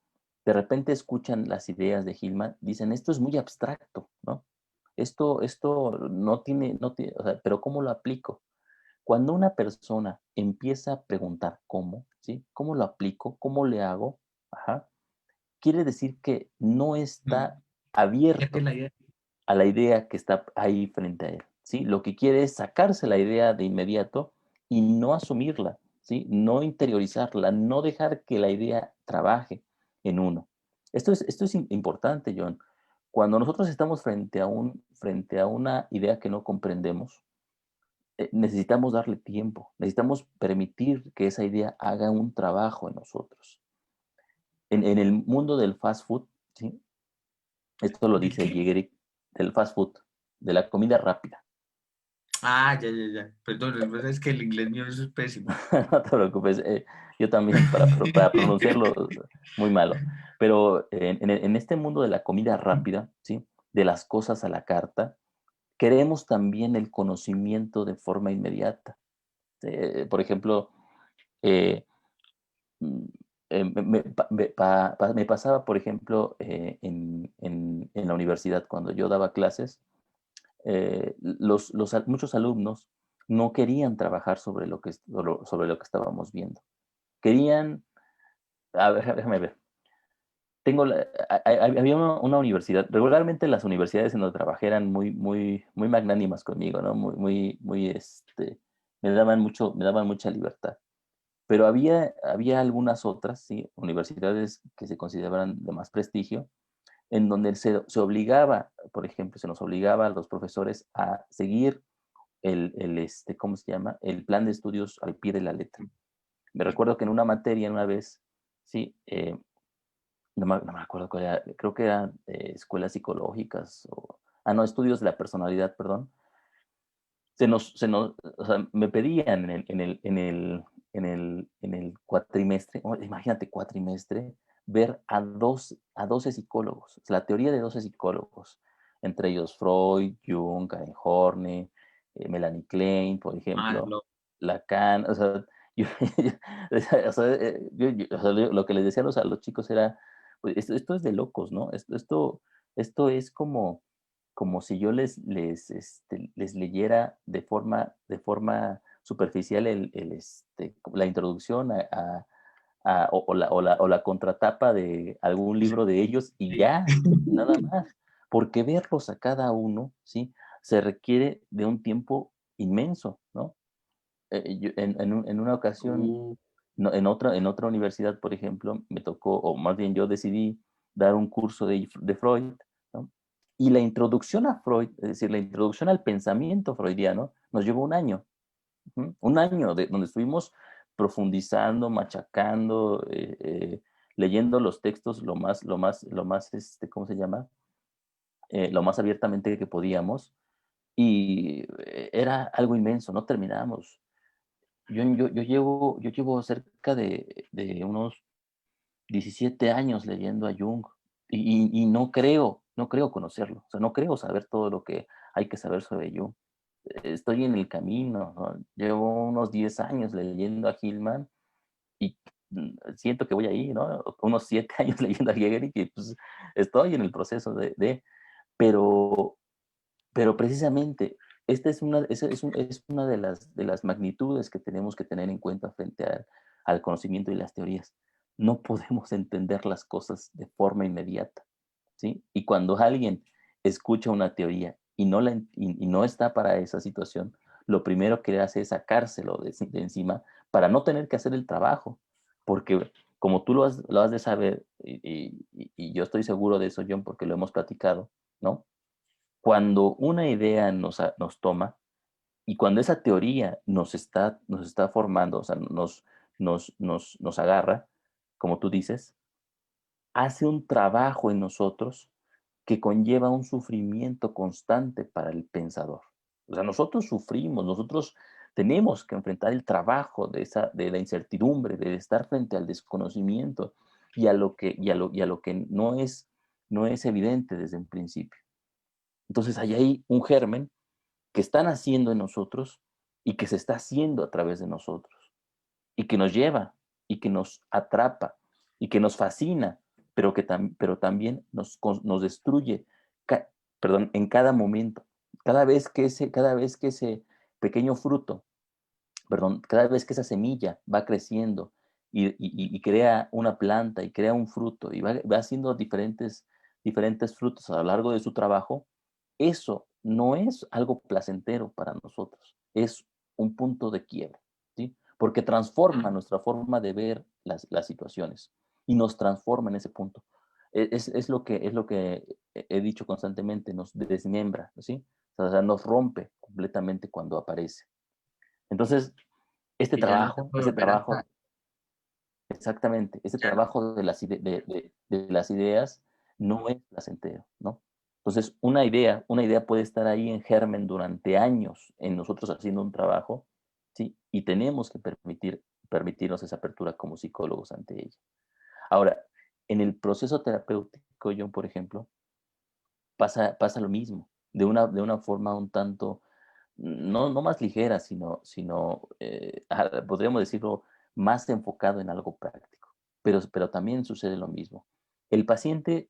de repente escuchan las ideas de Hillman, dicen, esto es muy abstracto, ¿no? Esto no tiene, o sea, pero ¿cómo lo aplico? Cuando una persona empieza a preguntar cómo, ¿sí? ¿Cómo lo aplico? ¿Cómo le hago? Ajá. Quiere decir que no está Ya que abierto la idea. a la idea que está ahí frente a él, ¿sí? Lo que quiere es sacarse la idea de inmediato y no asumirla, ¿sí? No interiorizarla, no dejar que la idea trabaje en uno. Esto es importante, John. Cuando nosotros estamos frente a una idea que no comprendemos, necesitamos darle tiempo, necesitamos permitir que esa idea haga un trabajo en nosotros. En el mundo del fast food, ¿sí? Esto lo ¿Del dice qué? Gehrig, del fast food, de la comida rápida. Ya. Perdón, es que el inglés mío es pésimo. No te preocupes, yo también para pronunciarlo muy malo. Pero en este mundo de la comida rápida, ¿sí? De las cosas a la carta, queremos también el conocimiento de forma inmediata. Por ejemplo, eh, mm, me pasaba, por ejemplo, en la universidad, cuando yo daba clases, muchos alumnos no querían trabajar sobre lo que estábamos viendo. Querían, a ver, déjame ver. Había una universidad, regularmente las universidades en donde trabajé eran muy magnánimas conmigo, ¿no? Me daban mucha libertad. Pero había algunas otras, ¿sí? Universidades que se consideraban de más prestigio, en donde se obligaba, por ejemplo, se nos obligaba a los profesores a seguir ¿cómo se llama? El plan de estudios al pie de la letra. Me recuerdo que en una materia una vez, sí, no me acuerdo cuál era, creo que eran escuelas psicológicas, no, estudios de la personalidad, perdón. O sea, me pedían en el cuatrimestre, imagínate cuatrimestre, ver a 12 psicólogos, o sea, la teoría de 12 psicólogos, entre ellos Freud, Jung, Karen Horney, Melanie Klein, por Ah, ejemplo, no. Lacan, o sea, yo, o sea, o sea, lo que les decía a los chicos era, pues, esto es de locos, ¿no? Esto es como si yo les leyera de forma superficial la introducción o la contratapa de algún libro de ellos y Sí. ya, nada más. Porque verlos a cada uno, ¿sí? Se requiere de un tiempo inmenso, ¿no? En una ocasión, Uh, no, en otra universidad, por ejemplo, me tocó, o más bien yo decidí dar un curso de Freud, ¿no? Y la introducción a Freud, es decir, la introducción al pensamiento freudiano, nos llevó un año. Un año donde estuvimos profundizando, machacando, leyendo los textos ¿cómo se llama? Lo más abiertamente que podíamos. Y era algo inmenso, no terminamos. Yo llevo cerca de unos 17 años leyendo a Jung y no creo conocerlo, o sea, no creo saber todo lo que hay que saber sobre Jung. Estoy en el camino, ¿no? Llevo unos 10 años leyendo a Hillman y siento que voy ahí, ¿no? Unos 7 años leyendo a Hegel y que pues estoy en el proceso pero, pero precisamente esta es una de las magnitudes que tenemos que tener en cuenta frente al conocimiento y las teorías. No podemos entender las cosas de forma inmediata, ¿sí? Y cuando alguien escucha una teoría y no está para esa situación, lo primero que hace es sacárselo de encima para no tener que hacer el trabajo. Porque como tú lo has de saber, y yo estoy seguro de eso, John, porque lo hemos platicado, ¿no? Cuando una idea nos toma y cuando esa teoría nos está formando, o sea, nos agarra, como tú dices, hace un trabajo en nosotros que conlleva un sufrimiento constante para el pensador. O sea, nosotros sufrimos, nosotros tenemos que enfrentar el trabajo de la incertidumbre, de estar frente al desconocimiento y a lo que no es evidente desde un principio. Entonces, hay un germen que están haciendo en nosotros y que se está haciendo a través de nosotros y que nos lleva y que nos atrapa y que nos fascina, pero también nos destruye, perdón, en cada momento. Cada vez que ese pequeño fruto, perdón, cada vez que esa semilla va creciendo y crea una planta y crea un fruto y va haciendo diferentes frutos a lo largo de su trabajo, eso no es algo placentero para nosotros, es un punto de quiebre, ¿sí? Porque transforma nuestra forma de ver las situaciones y nos transforma en ese punto. Es lo que he dicho constantemente, nos desmembra, ¿sí? O sea, nos rompe completamente cuando aparece. Entonces, este y ya no se trabajo, puede este volver a trabajo, entrar. exactamente, este Ya no. trabajo de las ideas no es placentero, ¿no? Entonces, una idea puede estar ahí en germen durante años en nosotros haciendo un trabajo, ¿sí? Y tenemos que permitirnos esa apertura como psicólogos ante ella. Ahora, en el proceso terapéutico, yo, por ejemplo, pasa lo mismo, de una forma un tanto, no más ligera, sino podríamos decirlo, más enfocado en algo práctico. Pero también sucede lo mismo. El paciente,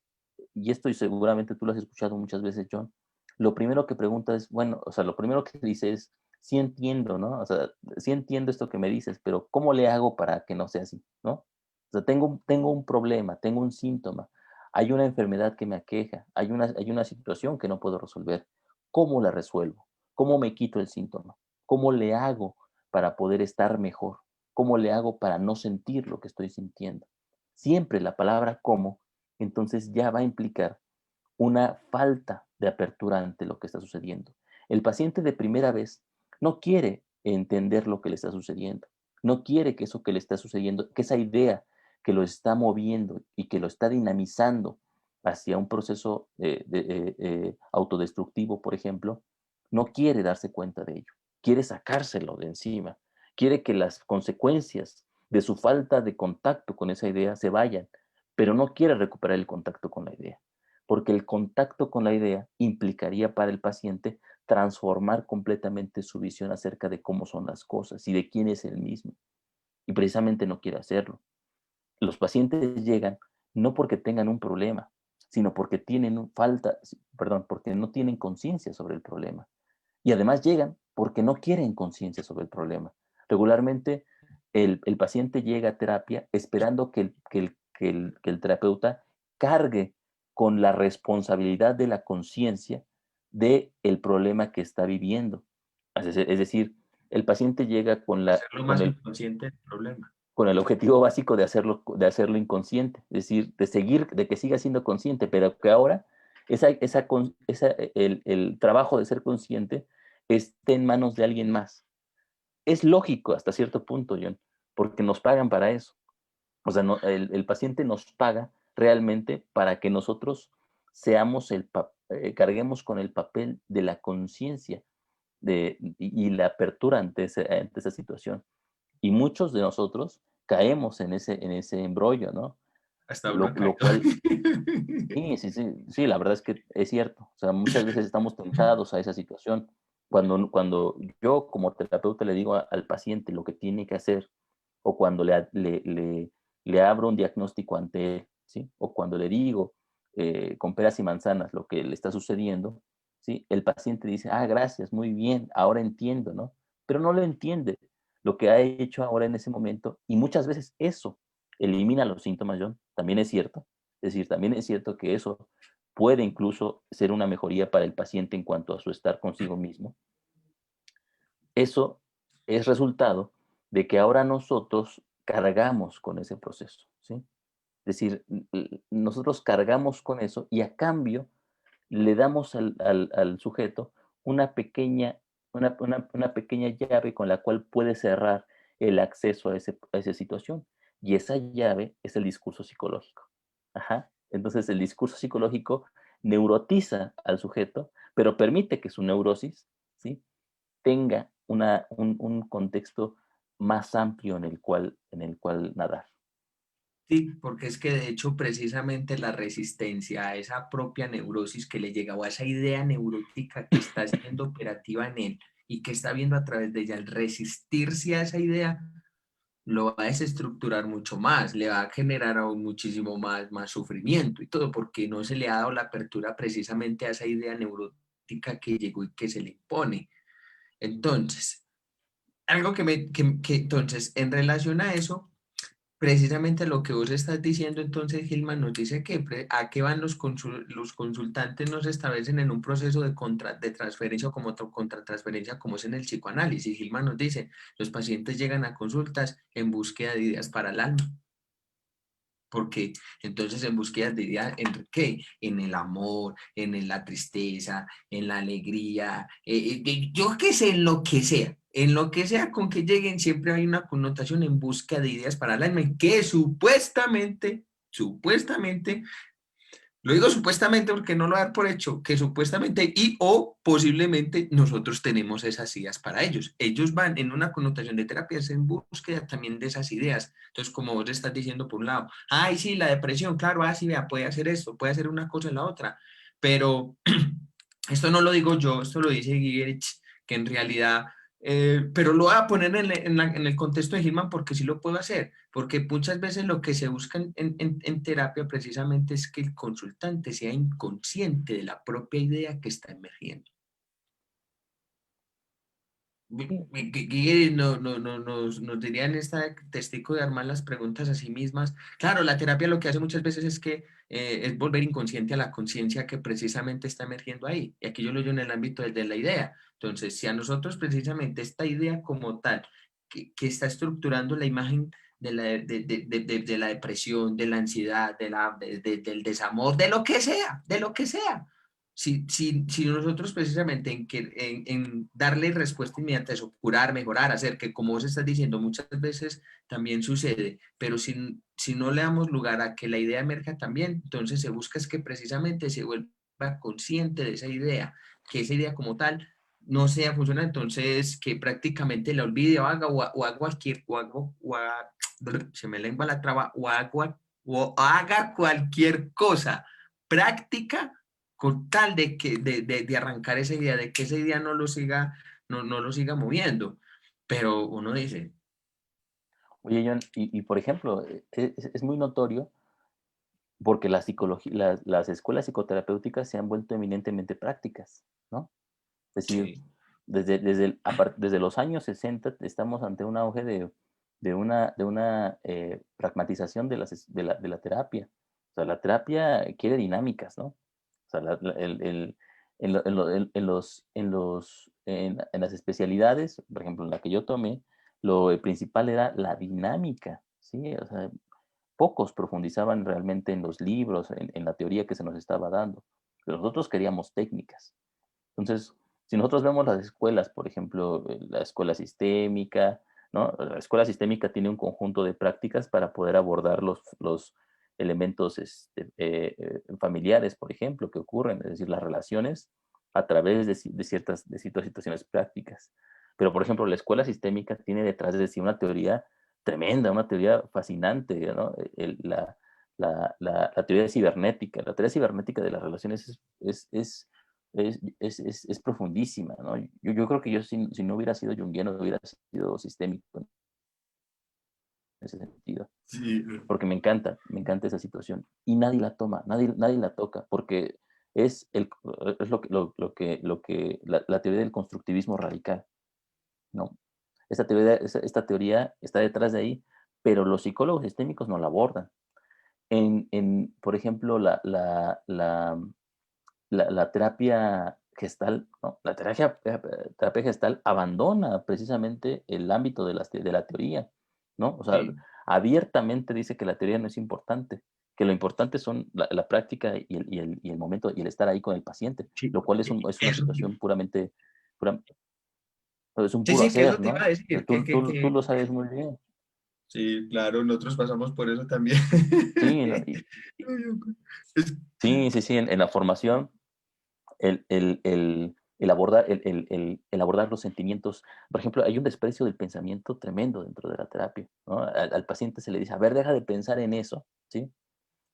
y esto y seguramente tú lo has escuchado muchas veces, John, lo primero que pregunta es, bueno, o sea, lo primero que dice es, sí entiendo, ¿no? O sea, sí entiendo esto que me dices, pero ¿cómo le hago para que no sea así, ¿no? O sea, tengo un problema, tengo un síntoma, hay una enfermedad que me aqueja, hay una situación que no puedo resolver. ¿Cómo la resuelvo? ¿Cómo me quito el síntoma? ¿Cómo le hago para poder estar mejor? ¿Cómo le hago para no sentir lo que estoy sintiendo? Siempre la palabra cómo, entonces ya va a implicar una falta de apertura ante lo que está sucediendo. El paciente de primera vez no quiere entender lo que le está sucediendo, no quiere que eso que le está sucediendo, que esa idea que lo está moviendo y que lo está dinamizando hacia un proceso autodestructivo, por ejemplo, no quiere darse cuenta de ello, quiere sacárselo de encima, quiere que las consecuencias de su falta de contacto con esa idea se vayan, pero no quiere recuperar el contacto con la idea, porque el contacto con la idea implicaría para el paciente transformar completamente su visión acerca de cómo son las cosas y de quién es él mismo. Y precisamente no quiere hacerlo. Los pacientes llegan no porque tengan un problema, sino porque tienen porque no tienen conciencia sobre el problema. Y además llegan porque no quieren conciencia sobre el problema. Regularmente el paciente llega a terapia esperando que el terapeuta cargue con la responsabilidad de la conciencia del problema que está viviendo. Es decir, el paciente llega Hacerlo más inconsciente del problema. con el objetivo básico de hacerlo inconsciente, es decir, de que siga siendo consciente, pero que ahora el trabajo de ser consciente esté en manos de alguien más. Es lógico hasta cierto punto, John, porque nos pagan para eso. O sea, el paciente nos paga realmente para que nosotros carguemos con el papel de la conciencia y la apertura ante esa situación. Y muchos de nosotros caemos en ese embrollo, ¿no? Hasta uno Lo, ha lo caído. cual, sí, sí, sí, sí, la verdad es que es cierto. O sea, muchas veces estamos tentados a esa situación. Cuando yo como terapeuta le digo al paciente lo que tiene que hacer, o cuando le abro un diagnóstico ante él, ¿sí? O cuando le digo con peras y manzanas lo que le está sucediendo, ¿sí? El paciente dice, ah, gracias, muy bien, ahora entiendo, ¿no? Pero no lo entiende lo que ha hecho ahora en ese momento, y muchas veces eso elimina los síntomas, John, también es cierto. Es decir, también es cierto que eso puede incluso ser una mejoría para el paciente en cuanto a su estar consigo mismo. Eso es resultado de que ahora nosotros cargamos con ese proceso, ¿sí? Es decir, nosotros cargamos con eso y a cambio le damos al sujeto una pequeña, una pequeña llave con la cual puede cerrar el acceso a esa situación. Y esa llave es el discurso psicológico. Ajá. Entonces el discurso psicológico neurotiza al sujeto, pero permite que su neurosis, ¿sí?, tenga un contexto más amplio en el cual nadar. Sí, porque es que de hecho precisamente la resistencia a esa propia neurosis que le llega o a esa idea neurótica que está siendo operativa en él y que está viendo a través de ella, el resistirse a esa idea lo va a desestructurar mucho más, le va a generar aún muchísimo más sufrimiento y todo porque no se le ha dado la apertura precisamente a esa idea neurótica que llegó y que se le impone. Entonces, algo entonces, en relación a eso, precisamente lo que vos estás diciendo, entonces, Gilman, nos dice que a qué van los consultantes, nos establecen en un proceso de transferencia o como contratransferencia, como es en el psicoanálisis. Gilman nos dice, los pacientes llegan a consultas en búsqueda de ideas para el alma. Porque entonces en búsqueda de ideas, ¿en qué? En el amor, la tristeza, en la alegría, yo qué sé, en lo que sea con que lleguen, siempre hay una connotación en busca de ideas para el alma, que supuestamente lo digo supuestamente porque no lo dar por hecho, que supuestamente y o posiblemente nosotros tenemos esas ideas para ellos. Ellos van en una connotación de terapias en búsqueda también de esas ideas. Entonces, como vos estás diciendo por un lado, ay, sí, la depresión, claro, sí, vea, puede hacer esto, puede hacer una cosa en la otra, pero esto no lo digo yo, esto lo dice Gigerich, que en realidad pero lo voy a poner en el contexto de Gilman porque sí lo puedo hacer, porque muchas veces lo que se busca en terapia precisamente es que el consultante sea inconsciente de la propia idea que está emergiendo. Nos dirían esta testigo de armar las preguntas a sí mismas. Claro, la terapia lo que hace muchas veces es que es volver inconsciente a la conciencia que precisamente está emergiendo ahí. Y aquí yo lo digo en el ámbito de la idea. Entonces, si a nosotros precisamente esta idea como tal, que está estructurando la imagen de la depresión, de la ansiedad, del desamor, de lo que sea, de lo que sea. Si nosotros precisamente en darle respuesta inmediata a eso, curar, mejorar, hacer que como vos estás diciendo muchas veces también sucede, pero si no le damos lugar a que la idea emerja también, entonces se busca es que precisamente se vuelva consciente de esa idea, que esa idea como tal no sea funcional, entonces que prácticamente la olvide o haga cualquier, se me lengua la traba, o haga cualquier cosa práctica con tal de arrancar esa idea, de que esa idea no lo siga moviendo. Pero uno dice, Oye, John, y por ejemplo, es muy notorio porque la psicología, las escuelas psicoterapéuticas se han vuelto eminentemente prácticas, ¿no? Es decir, sí, desde los años 60 estamos ante un auge de una pragmatización de la terapia. O sea, la terapia quiere dinámicas, ¿no? O sea, en las especialidades, por ejemplo, en la que yo tomé, lo principal era la dinámica, ¿sí? O sea, pocos profundizaban realmente en los libros, en la teoría que se nos estaba dando. Pero nosotros queríamos técnicas. Entonces, si nosotros vemos las escuelas, por ejemplo, la escuela sistémica, ¿no? La escuela sistémica tiene un conjunto de prácticas para poder abordar los elementos familiares, por ejemplo, que ocurren, es decir, las relaciones a través de ciertas situaciones prácticas. Pero, por ejemplo, la escuela sistémica tiene detrás de sí una teoría tremenda, una teoría fascinante, ¿no? La teoría cibernética. La teoría cibernética de las relaciones es profundísima, ¿no? Yo creo que yo si no hubiera sido junguiano, hubiera sido sistémico en ese sentido, sí, porque me encanta esa situación y nadie la toma, nadie la toca, porque es la teoría del constructivismo radical, ¿no? Esta teoría está detrás de ahí, pero los psicólogos sistémicos no la abordan. Por ejemplo, la terapia gestal, ¿no? Terapia gestal abandona precisamente el ámbito de la teoría, ¿no? O sea, sí. abiertamente dice que la teoría no es importante, que lo importante son la práctica y el momento y el estar ahí con el paciente, Sí, lo cual es una eso, situación es un sí, puro sí, que eso hacer, te iba a ¿no? decir, Tú lo sabes muy bien. sí, claro, nosotros pasamos por eso también. Sí, ¿no? Es- Sí, sí, sí, en la formación el abordar los sentimientos. Por ejemplo, hay un desprecio del pensamiento tremendo dentro de la terapia, ¿no? Al paciente se le dice, a ver, deja de pensar en eso, ¿sí?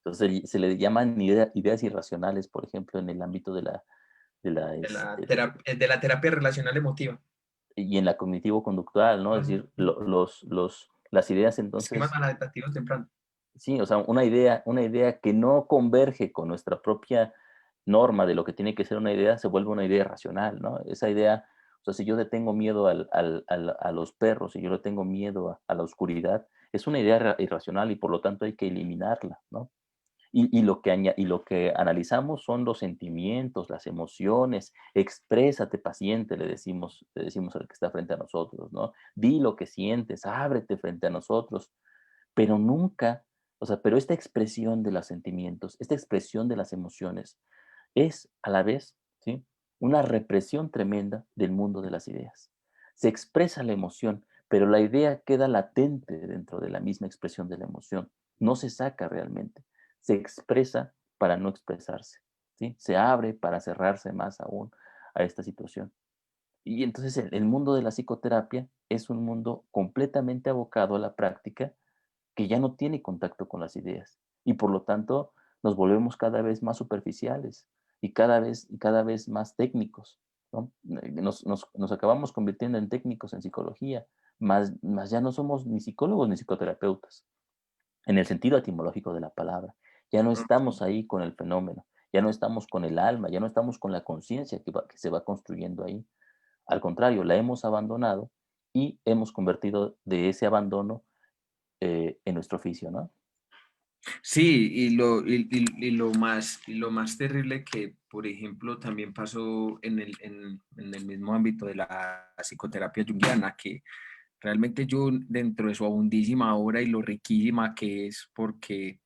Entonces se le llaman ideas irracionales, por ejemplo, en el ámbito de la terapia relacional emotiva, y en la cognitivo-conductual, ¿no? Es decir, las ideas esquemas entonces, maladaptativos tempranos. sí, o sea, una idea que no converge con nuestra propia norma de lo que tiene que ser una idea, se vuelve una idea racional, ¿no? Esa idea, o sea, si yo le tengo miedo a los perros, si yo le tengo miedo a la oscuridad, es una idea irracional y por lo tanto hay que eliminarla, ¿no? Y lo que analizamos son los sentimientos, las emociones. Exprésate, paciente, le decimos al que está frente a nosotros, ¿no? Di lo que sientes, ábrete frente a nosotros, pero nunca, o sea, pero esta expresión de los sentimientos, esta expresión de las emociones, es a la vez, ¿sí? Una represión tremenda del mundo de las ideas. Se expresa la emoción, pero la idea queda latente dentro de la misma expresión de la emoción. No se saca realmente. Se expresa para no expresarse, ¿sí? Se abre para cerrarse más aún a esta situación. Y entonces el mundo de la psicoterapia es un mundo completamente abocado a la práctica que ya no tiene contacto con las ideas y por lo tanto nos volvemos cada vez más superficiales y cada vez más técnicos, ¿no? Nos acabamos convirtiendo en técnicos en psicología, más ya no somos ni psicólogos ni psicoterapeutas, en el sentido etimológico de la palabra. Ya no estamos ahí con el fenómeno, ya no estamos con el alma, ya no estamos con la conciencia que se va construyendo ahí. Al contrario, la hemos abandonado y hemos convertido de ese abandono en nuestro oficio, ¿no? Sí, y lo más terrible que, por ejemplo, también pasó en el mismo ámbito de la psicoterapia junguiana, que Realmente Jung, dentro de su abundísima obra y lo riquísima que es, porque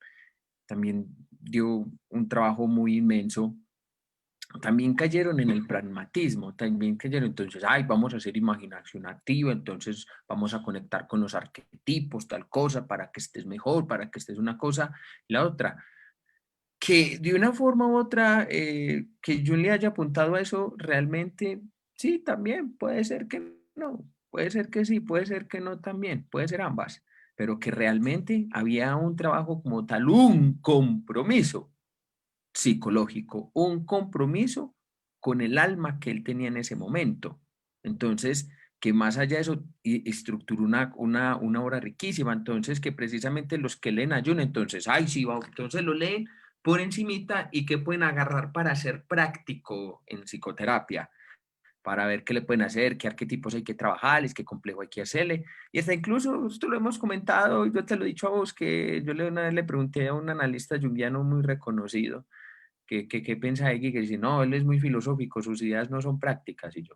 también dio un trabajo muy inmenso, también cayeron en el pragmatismo, también cayeron entonces, ay, vamos a hacer imaginación activa, entonces vamos a conectar con los arquetipos, tal cosa, para que estés mejor, para que estés una cosa, la otra. Que de una forma u otra, que yo le haya apuntado a eso, realmente, sí, también, puede ser que no, puede ser que sí, puede ser que no también, puede ser ambas, pero que realmente había un trabajo como tal, un compromiso psicológico, un compromiso con el alma que él tenía en ese momento. Entonces, que más allá de eso, estructuró una obra riquísima. Entonces, que precisamente los que leen a Jung, entonces, ay, sí, entonces lo leen por encimita y que pueden agarrar para ser práctico en psicoterapia, para ver qué le pueden hacer, qué arquetipos hay que trabajarles, qué complejo hay que hacerle. Y hasta incluso, esto lo hemos comentado, yo te lo he dicho a vos, que yo una vez le pregunté a un analista junguiano muy reconocido, ¿qué piensa X? Que dice, no, él es muy filosófico, sus ideas no son prácticas. Y yo,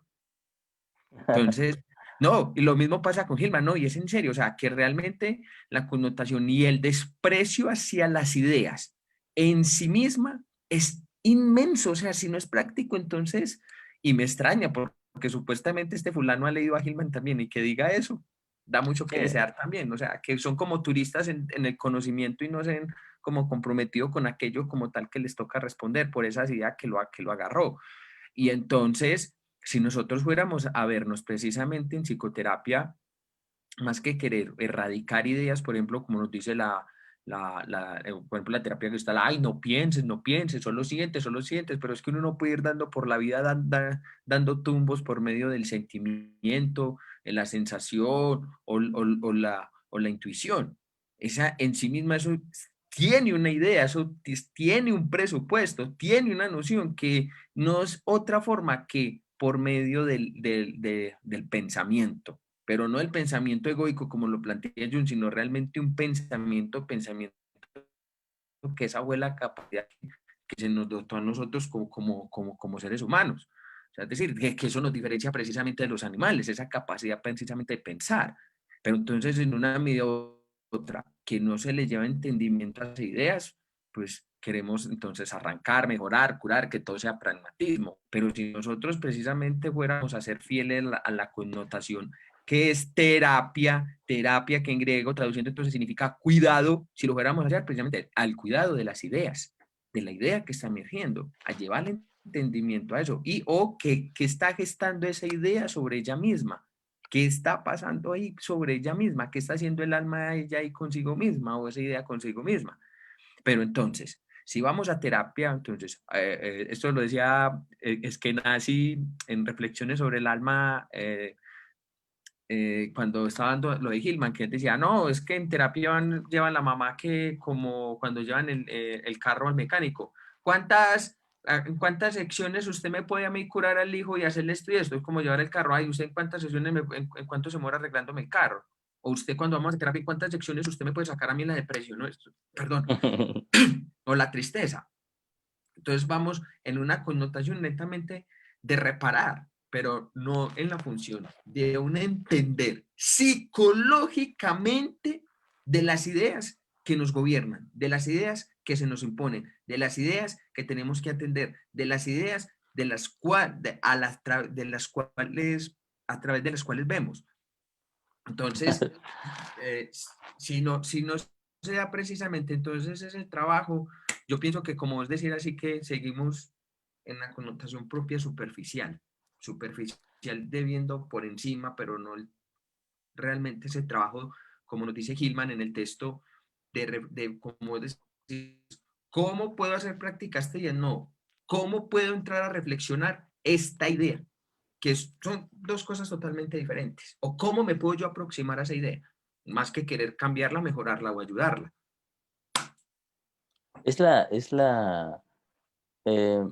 entonces, no, y lo mismo pasa con Gilman, ¿no? Y es en serio, o sea, que realmente la connotación y el desprecio hacia las ideas en sí misma es inmenso, o sea, si no es práctico, entonces, y me extraña porque supuestamente este fulano ha leído a Gilman también y que diga eso, da mucho que Sí. desear también, o sea, que son como turistas en el conocimiento y no se ven como comprometidos con aquello como tal que les toca responder por esas ideas que lo agarró. Y entonces, si nosotros fuéramos a vernos precisamente en psicoterapia, más que querer erradicar ideas, por ejemplo, como nos dice por ejemplo, la terapia que está, ay, no pienses, no pienses, solo sientes, pero es que uno no puede ir dando por la vida dando tumbos por medio del sentimiento, la sensación o la intuición. Esa en sí misma, eso tiene una idea, eso tiene un presupuesto, tiene una noción que no es otra forma que por medio del pensamiento, pero no el pensamiento egoico como lo plantea Jung, sino realmente un pensamiento que esa fue la capacidad que se nos dotó a nosotros como seres humanos. O sea, es decir, que eso nos diferencia precisamente de los animales, esa capacidad precisamente de pensar. Pero entonces, en una medida u otra, que no se le lleva entendimiento a las ideas, pues queremos entonces arrancar, mejorar, curar, que todo sea pragmatismo. Pero si nosotros precisamente fuéramos a ser fieles a la connotación que es terapia, terapia que en griego traduciendo entonces significa cuidado, si lo fuéramos a hacer precisamente al cuidado de las ideas, de la idea que está emergiendo, a llevarle entendimiento a eso, y o que está gestando esa idea sobre ella misma, qué está pasando ahí sobre ella misma, qué está haciendo el alma de ella ahí consigo misma o esa idea consigo misma. Pero entonces, si vamos a terapia, entonces, esto lo decía, es que nací en reflexiones sobre el alma, cuando estaba dando lo de Hillman, que él decía, no, es que en terapia llevan la mamá que como cuando llevan el carro al mecánico. ¿Cuántas secciones usted me puede a mí curar al hijo y hacerle esto y esto? Es como llevar el carro, ay, ¿usted en cuántas secciones, en cuánto se muere arreglándome el carro? O usted cuando vamos a terapia, ¿en cuántas secciones usted me puede sacar a mí la depresión? No, perdón, o la tristeza. Entonces vamos en una connotación netamente de reparar, pero no en la función de un entender psicológicamente de las ideas que nos gobiernan, de las ideas que se nos imponen, de las ideas que tenemos que atender, de las ideas de las, de las cuales, a través de las cuales vemos. Entonces, eh, si no se da precisamente entonces ese trabajo, yo pienso que como es decir así que seguimos en la connotación propia superficial de viendo por encima, pero no realmente ese trabajo, como nos dice Hillman en el texto, de cómo decir, ¿cómo puedo hacer práctica esta idea? No, ¿cómo puedo entrar a reflexionar esta idea? Que son dos cosas totalmente diferentes. O cómo me puedo yo aproximar a esa idea, más que querer cambiarla, mejorarla o ayudarla. Eh,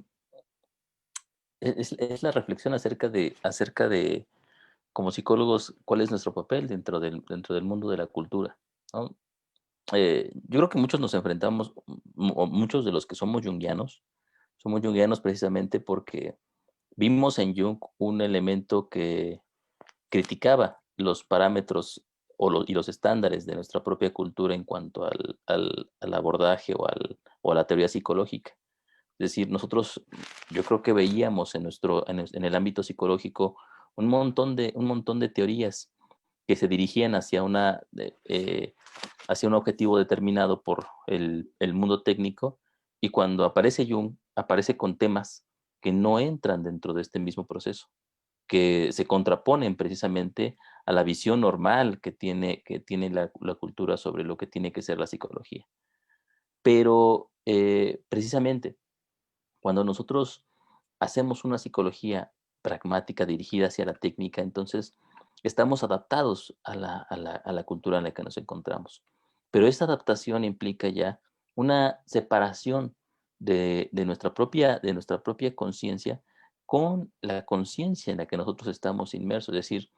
es la reflexión acerca de, como psicólogos, cuál es nuestro papel dentro del mundo de la cultura, ¿no? Yo creo que muchos nos enfrentamos, o muchos de los que somos junguianos precisamente porque vimos en Jung un elemento que criticaba los parámetros y los estándares de nuestra propia cultura en cuanto al abordaje o a la teoría psicológica. Es decir, nosotros, yo creo que veíamos en el ámbito psicológico un montón de teorías que se dirigían hacia un objetivo determinado por el mundo técnico, y cuando aparece Jung, aparece con temas que no entran dentro de este mismo proceso, que se contraponen precisamente a la visión normal que tiene la cultura sobre lo que tiene que ser la psicología. Pero precisamente cuando nosotros hacemos una psicología pragmática dirigida hacia la técnica, entonces estamos adaptados a la cultura en la que nos encontramos. Pero esta adaptación implica ya una separación de nuestra propia conciencia con la conciencia en la que nosotros estamos inmersos. Es decir,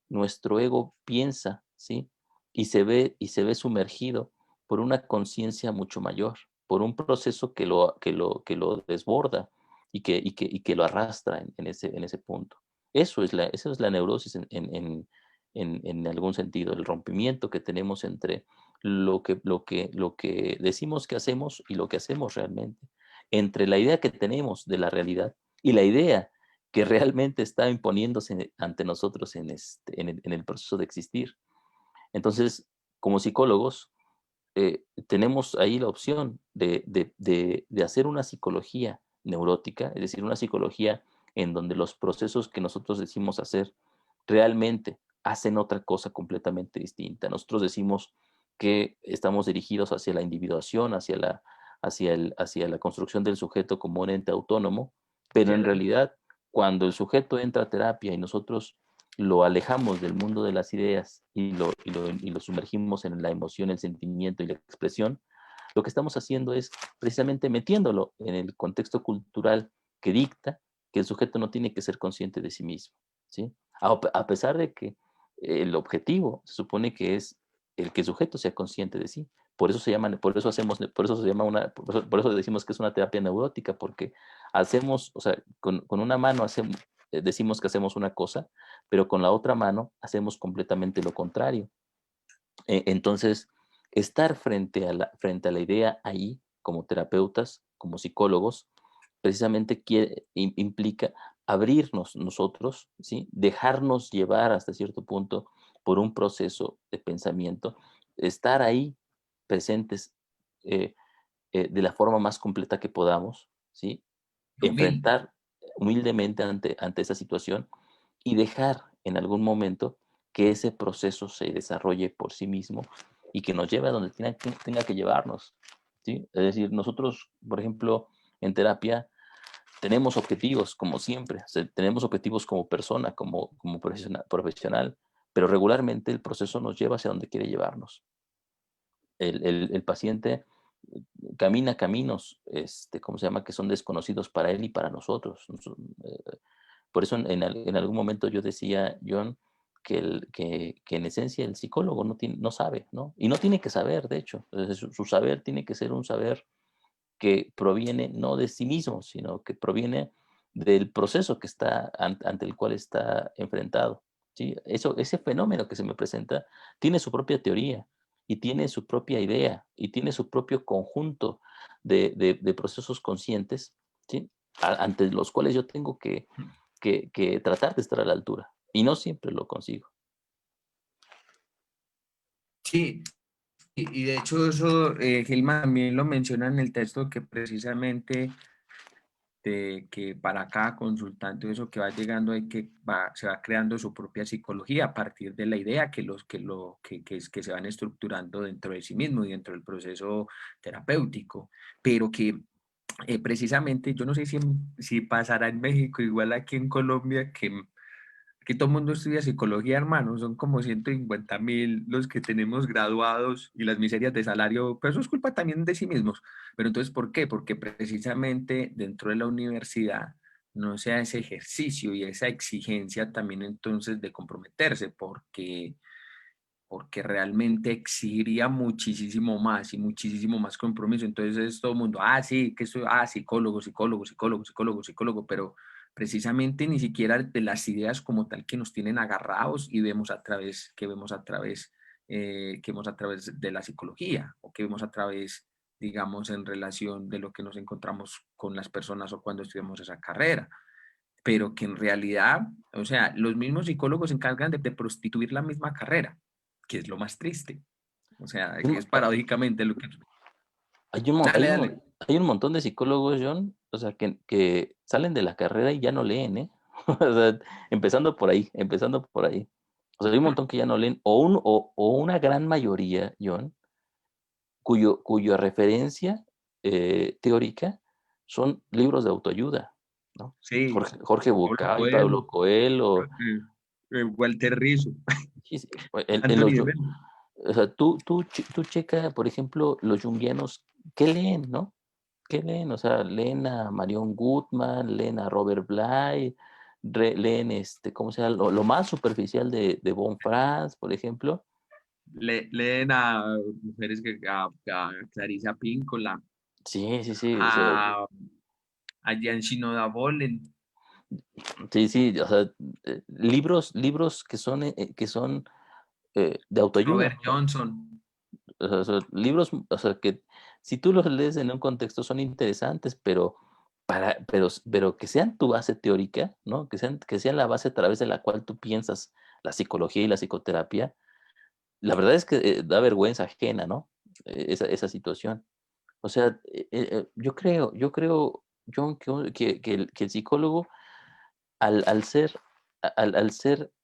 nuestro ego piensa, ¿sí? Y se ve sumergido por una conciencia mucho mayor, por un proceso que lo desborda y que lo arrastra en ese punto. Eso es la neurosis en algún sentido, el rompimiento que tenemos entre lo que decimos que hacemos y lo que hacemos realmente, entre la idea que tenemos de la realidad y la idea que realmente está imponiéndose ante nosotros en el proceso de existir. Entonces, como psicólogos, tenemos ahí la opción de hacer una psicología neurótica, es decir, una psicología en donde los procesos que nosotros decimos hacer realmente hacen otra cosa completamente distinta. Nosotros decimos que estamos dirigidos hacia la individuación, hacia la construcción del sujeto como un ente autónomo, pero hacia en la- realidad, cuando el sujeto entra a terapia y nosotros lo alejamos del mundo de las ideas y lo sumergimos en la emoción, el sentimiento y la expresión, lo que estamos haciendo es precisamente metiéndolo en el contexto cultural que dicta que el sujeto no tiene que ser consciente de sí mismo, ¿sí? A pesar de que el objetivo se supone que es el que el sujeto sea consciente de sí. Por eso se llama por eso decimos que es una terapia neurótica, porque hacemos, o sea, con una mano decimos que hacemos una cosa, pero con la otra mano hacemos completamente lo contrario. Entonces, estar frente a la idea ahí, como terapeutas, como psicólogos, precisamente implica abrirnos nosotros, ¿sí? Dejarnos llevar hasta cierto punto por un proceso de pensamiento, estar ahí presentes eh, de la forma más completa que podamos, ¿sí? humilde. Enfrentar humildemente ante esa situación y dejar en algún momento que ese proceso se desarrolle por sí mismo y que nos lleve a donde tenga que llevarnos, ¿sí? Es decir, nosotros, por ejemplo, en terapia tenemos objetivos, como siempre, o sea, tenemos objetivos como persona, como profesional, pero regularmente el proceso nos lleva hacia donde quiere llevarnos. El paciente camina caminos, ¿cómo se llama?, que son desconocidos para él y para nosotros. Por eso en algún momento yo decía, John, que en esencia el psicólogo no sabe, ¿no? Y no tiene que saber, de hecho. Su saber tiene que ser un saber que proviene no de sí mismo, sino que proviene del proceso que está ante el cual está enfrentado. ¿Sí? Ese fenómeno que se me presenta tiene su propia teoría y tiene su propia idea y tiene su propio conjunto de procesos conscientes, ¿sí? Ante los cuales yo tengo que tratar de estar a la altura y no siempre lo consigo. Sí, y de hecho eso Gilman también lo menciona en el texto que precisamente de que para cada consultante eso que va llegando se va creando su propia psicología a partir de la idea que se van estructurando dentro de sí mismo y dentro del proceso terapéutico, pero que precisamente yo no sé si pasará en México igual aquí en Colombia que todo el mundo estudia psicología, hermano, son como 150.000 los que tenemos graduados y las miserias de salario, pero eso es culpa también de sí mismos. Pero entonces, ¿por qué? Porque precisamente dentro de la universidad no se hace ese ejercicio y esa exigencia también entonces de comprometerse, porque realmente exigiría muchísimo más y muchísimo más compromiso. Entonces es todo el mundo, sí, que soy, psicólogo, psicólogo, psicólogo, psicólogo, psicólogo, precisamente ni siquiera de las ideas como tal que nos tienen agarrados y vemos a través, que vemos a través de la psicología o que vemos a través, digamos, en relación de lo que nos encontramos con las personas o cuando estudiamos esa carrera, pero que en realidad, o sea, los mismos psicólogos se encargan de prostituir la misma carrera, que es lo más triste. O sea, Hay que un, es paradójicamente lo que... hay un mo- Dale, dale. hay un montón de psicólogos, John, o sea, que salen de la carrera y ya no leen, ¿eh? O sea, empezando por ahí, empezando por ahí. O sea, hay un montón que ya no leen, o una gran mayoría, John, cuya referencia teórica son libros de autoayuda, ¿no? Sí, Jorge Pablo Bucay, Pablo Coelho, Coelho, Walter Rizzo, sí, sí, Anthony de Melo. o sea, tú checa, por ejemplo, los junguianos, ¿qué leen, no? ¿Qué leen? O sea, leen a Marion Goodman, leen a Robert Bly, leen, ¿cómo se llama? Lo más superficial de Von Franz, por ejemplo. Leen a mujeres a Clarissa Píncola, Sí, sí, sí, o sea, a Jan Shinoda Bolen, sí, sí, o sea, libros que son de autoayuda. Robert Johnson. O sea, libros, o sea, que si tú los lees en un contexto son interesantes, pero que sean tu base teórica, ¿no? Que sean la base a través de la cual tú piensas la psicología y la psicoterapia. La verdad es que da vergüenza ajena, ¿no? Esa situación. O sea, yo creo, John, que el psicólogo, al ser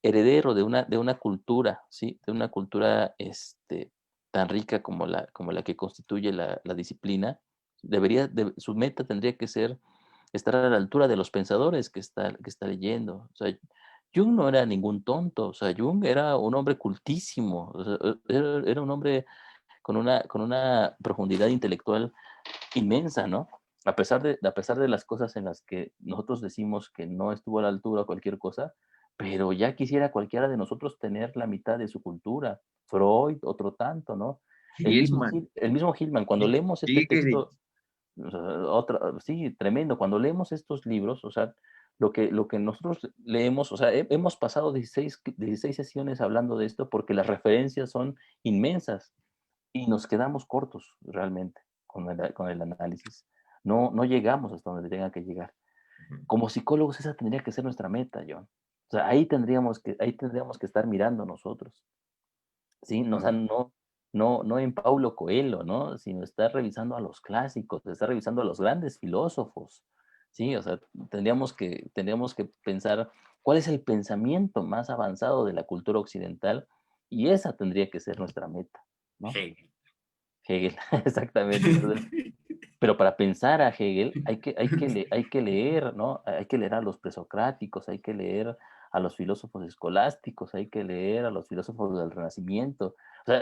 heredero de una cultura, ¿sí? De una cultura tan rica como la que constituye la disciplina, su meta tendría que ser estar a la altura de los pensadores que está leyendo. O sea, Jung no era ningún tonto, o sea, Jung era un hombre cultísimo, o sea, era un hombre con una profundidad intelectual inmensa, ¿no? A pesar de las cosas en las que nosotros decimos que no estuvo a la altura o cualquier cosa, pero ya quisiera cualquiera de nosotros tener la mitad de su cultura. Freud, otro tanto, ¿no? El mismo, Hillman, el mismo Hillman, cuando leemos este Gigeri. texto, o sea, sí, tremendo, cuando leemos estos libros, o sea, lo que nosotros leemos, o sea, hemos pasado 16 sesiones hablando de esto porque las referencias son inmensas y nos quedamos cortos realmente con el análisis. No llegamos hasta donde tenga que llegar. Como psicólogos, esa tendría que ser nuestra meta, John. O sea, ahí tendríamos que estar mirando nosotros, ¿sí? No, o sea, no en Paulo Coelho, ¿no? Sino estar revisando a los clásicos, estar revisando a los grandes filósofos, ¿sí? O sea, tendríamos que pensar cuál es el pensamiento más avanzado de la cultura occidental y esa tendría que ser nuestra meta, ¿no? Hegel. Hegel, exactamente. Entonces, pero para pensar a Hegel hay que leer, ¿no? Hay que leer a los presocráticos, hay que leer a los filósofos escolásticos, hay que leer a los filósofos del Renacimiento. O sea,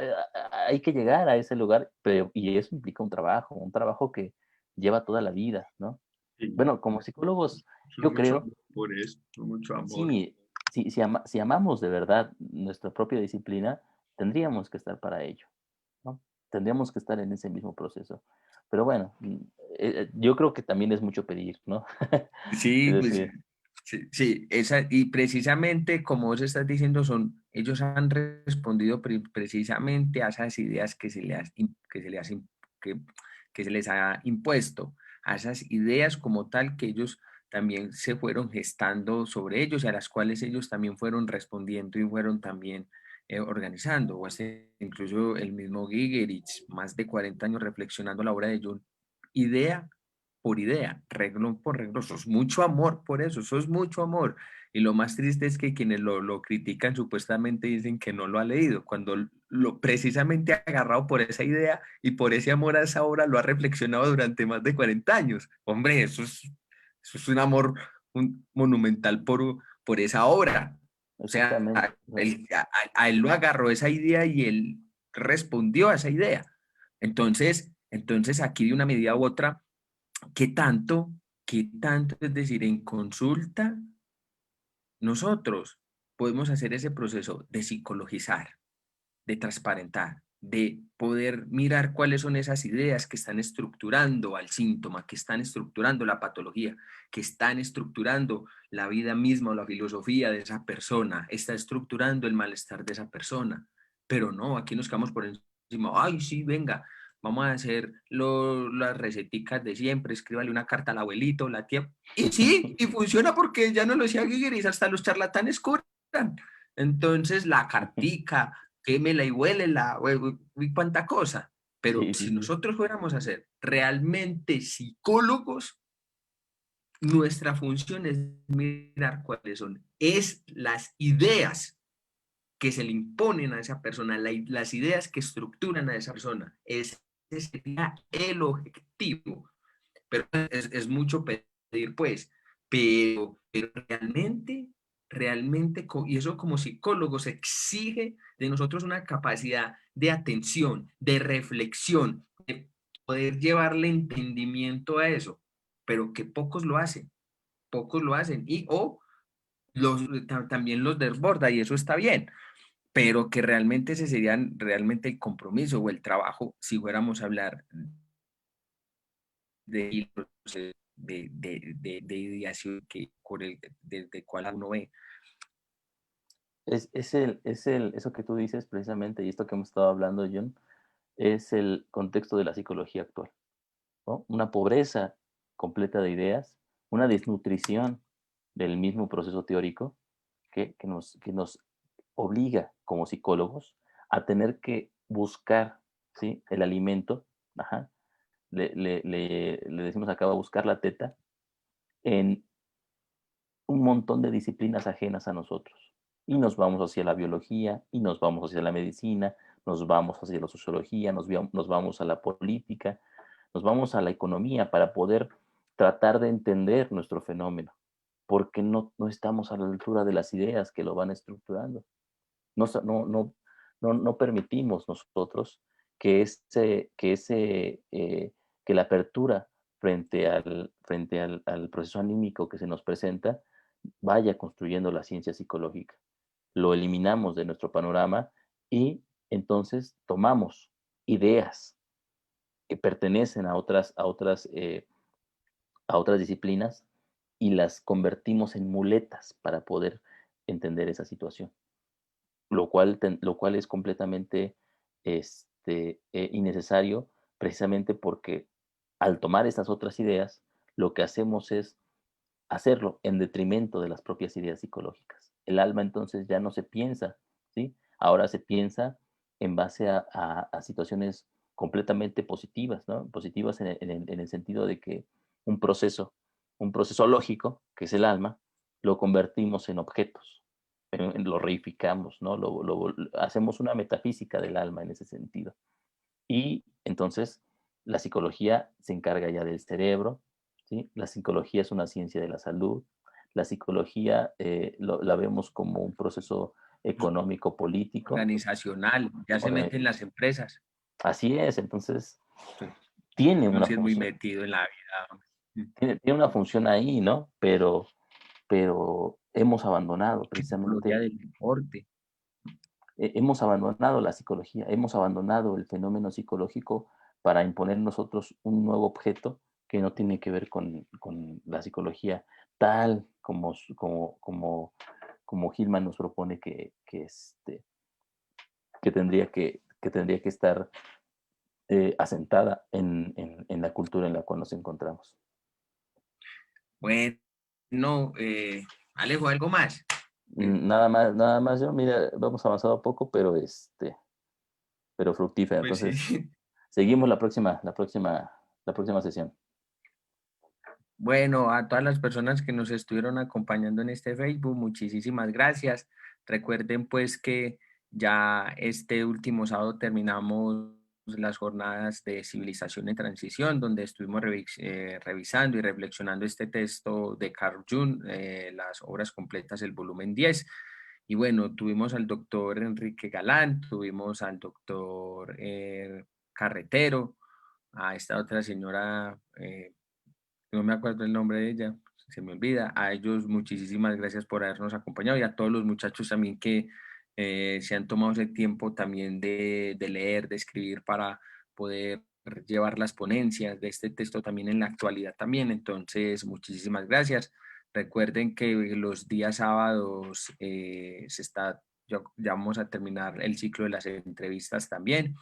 hay que llegar a ese lugar, y eso implica un trabajo que lleva toda la vida, ¿no? Sí, Bueno, como psicólogos, son yo mucho creo, amor por eso, son mucho amor. sí, si amamos de verdad nuestra propia disciplina, tendríamos que estar para ello, ¿no? Tendríamos que estar en ese mismo proceso. Pero bueno, yo creo que también es mucho pedir, ¿no? Sí, Es pues decir, sí, sí, y precisamente como vos estás diciendo, ellos han respondido precisamente a esas ideas que, que se les ha impuesto, a esas ideas como tal que ellos también se fueron gestando sobre ellos y a las cuales ellos también fueron respondiendo y fueron también organizando. Incluso el mismo Gigerich, más de 40 años reflexionando la obra de Jung, idea por idea, renglón por renglón. Eso es mucho amor por eso es mucho amor. Y lo más triste es que quienes lo critican supuestamente dicen que no lo ha leído, cuando precisamente ha agarrado por esa idea y por ese amor a esa obra lo ha reflexionado durante más de 40 años. Hombre, eso es un amor monumental por esa obra. O sea, exactamente. O sea, a él lo agarró esa idea y él respondió a esa idea. Entonces aquí de una medida u otra, ¿qué tanto? ¿Qué tanto? Es decir, en consulta, nosotros podemos hacer ese proceso de psicologizar, de transparentar. de poder mirar cuáles son esas ideas que están estructurando al síntoma, que están estructurando la patología, que están estructurando la vida misma o la filosofía de esa persona, está estructurando el malestar de esa persona. Pero no, aquí nos quedamos por encima, ay, sí, venga, vamos a hacer las receticas de siempre, escríbale una carta al abuelito, la tía. Y sí, y funciona porque ya no lo decía Guigueris, hasta los charlatanes curan. Entonces, la cartica, quémela y huélela, y cuánta cosa. Pero Sí, sí, si sí. nosotros fuéramos a ser realmente psicólogos, nuestra función es mirar cuáles son, es las ideas que se le imponen a esa persona, las ideas que estructuran a esa persona. Ese sería el objetivo. Pero es mucho pedir, pues, pero realmente, y eso como psicólogos exige de nosotros una capacidad de atención, de reflexión, de poder llevarle entendimiento a eso, pero que pocos lo hacen, y o también los desborda, y eso está bien, pero que realmente ese sería realmente el compromiso o el trabajo si fuéramos a hablar de, de ideación que, por el, desde el cual uno ve. Eso que tú dices precisamente, y esto que hemos estado hablando, John, es el contexto de la psicología actual, ¿no? Una pobreza completa de ideas, una desnutrición del mismo proceso teórico que nos obliga como psicólogos a tener que buscar, ¿sí?, el alimento, ajá, le decimos acá, a buscar la teta en un montón de disciplinas ajenas a nosotros. Y nos vamos hacia la biología, y nos vamos hacia la medicina, nos vamos hacia la sociología, nos vamos a la política, nos vamos a la economía para poder tratar de entender nuestro fenómeno, porque no estamos a la altura de las ideas que lo van estructurando. No, no, no, no permitimos nosotros que la apertura frente al proceso anímico que se nos presenta vaya construyendo la ciencia psicológica. Lo eliminamos de nuestro panorama y entonces tomamos ideas que pertenecen a otras disciplinas y las convertimos en muletas para poder entender esa situación, lo cual es completamente innecesario, precisamente porque al tomar estas otras ideas, lo que hacemos es hacerlo en detrimento de las propias ideas psicológicas. El alma entonces ya no se piensa, ¿sí? Ahora se piensa en base a situaciones completamente positivas, ¿no? Positivas en el sentido de que un proceso, un proceso lógico, que es el alma, lo convertimos en objetos, lo reificamos, ¿no? Hacemos una metafísica del alma en ese sentido. Y entonces la psicología se encarga ya del cerebro, ¿sí? La psicología es una ciencia de la salud, la psicología la vemos como un proceso económico, político. Organizacional, ya se meten las empresas. Así es, entonces Sí, tiene no una sí es muy función, metido en la vida. tiene una función ahí, ¿no? Pero hemos abandonado Psicología precisamente, del deporte. hemos abandonado la psicología, hemos abandonado el fenómeno psicológico para imponer nosotros un nuevo objeto que no tiene que ver con la psicología tal como Hillman nos propone que tendría que estar asentada en la cultura en la cual nos encontramos. Bueno, Alejo, ¿algo más? Nada más yo, mira, vamos avanzado poco, pero fructífera. Pues sí. Entonces, seguimos la próxima sesión. Bueno, a todas las personas que nos estuvieron acompañando en este Facebook, muchísimas gracias. Recuerden pues que ya este último sábado terminamos las jornadas de civilización en transición, donde estuvimos revisando y reflexionando este texto de Carl Jung, las obras completas, el volumen 10. Y bueno, tuvimos al doctor Enrique Galán, tuvimos al doctor Carretero, a esta otra señora, no me acuerdo el nombre de ella, se me olvida. A ellos muchísimas gracias por habernos acompañado y a todos los muchachos también que se han tomado ese tiempo también de leer, de escribir para poder llevar las ponencias de este texto también en la actualidad también. Entonces, muchísimas gracias. Recuerden que los días sábados ya vamos a terminar el ciclo de las entrevistas también.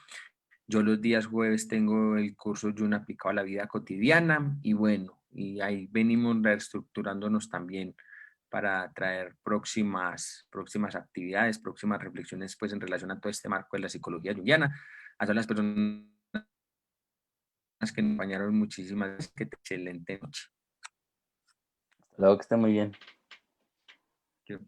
Yo los días jueves tengo el curso Yun aplicado a la vida cotidiana y bueno, y ahí venimos reestructurándonos también para traer próximas actividades, próximas reflexiones pues en relación a todo este marco de la psicología junguiana. A todas las personas que nos acompañaron, muchísimas gracias, que excelente noche. Luego que esté muy bien. Yo-